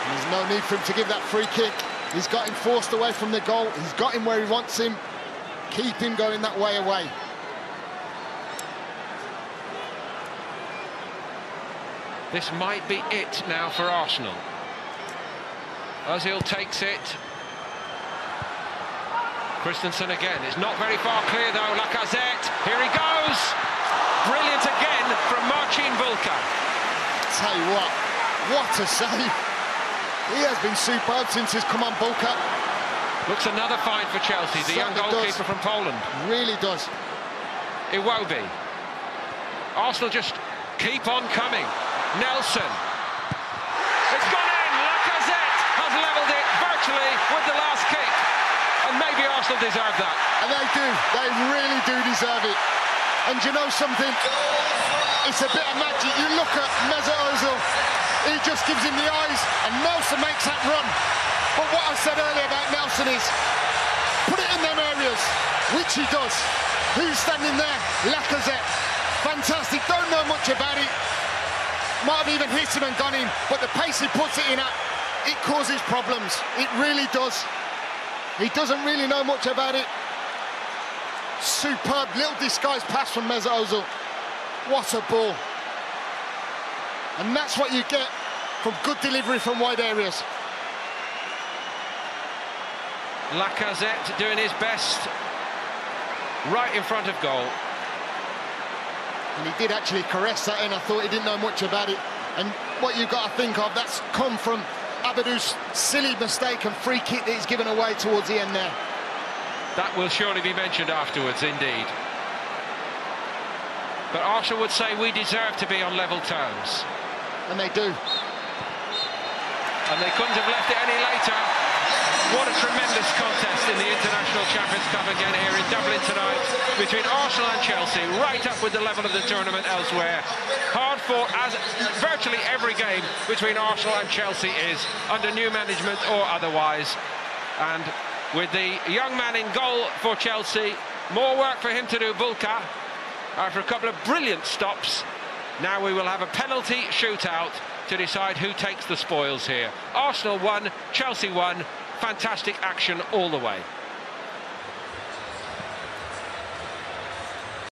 There's no need for him to give that free kick. He's got him forced away from the goal. He's got him where he wants him. Keep him going that way away. This might be it now for Arsenal. Ozil takes it. Christensen again. It's not very far clear though. Lacazette. Here he goes. Brilliant again from Marcin Bulka. Tell you what a save. He has been superb since he's come on Bulka. Looks another find for Chelsea, the young goalkeeper from Poland. Really does. Iwobi. Arsenal just keep on coming. Nelson. It's gone in. Lacazette has levelled it virtually with the last kick. And maybe Arsenal deserve that. And they do. They really do deserve it. And you know something? It's a bit of magic. You look at Mesut Ozil. He just gives him the eyes, and Nelson makes that run. But what I said earlier about Nelson is, put it in them areas, which he does. Who's standing there? Lacazette. Fantastic. Don't know much about it. Might have even hit him and gone in, but the pace he puts it in at, it causes problems. It really does. He doesn't really know much about it. Superb little disguised pass from Mesut Ozil. What a ball. And that's what you get from good delivery from wide areas. Lacazette doing his best right in front of goal. And he did actually caress that in. I thought he didn't know much about it. And what you've got to think of, that's come from Abadou's silly mistake and free kick that he's given away towards the end there. That will surely be mentioned afterwards, indeed. But Arsenal would say we deserve to be on level terms. And they do. And they couldn't have left it any later. What a tremendous contest in the International Champions Cup again here in Dublin tonight between Arsenal and Chelsea, right up with the level of the tournament elsewhere. Hard fought, as virtually every game between Arsenal and Chelsea is, under new management or otherwise. And with the young man in goal for Chelsea, more work for him to do, Bulka, after a couple of brilliant stops. Now we will have a penalty shootout to decide who takes the spoils here. Arsenal won, Chelsea won. Fantastic action all the way.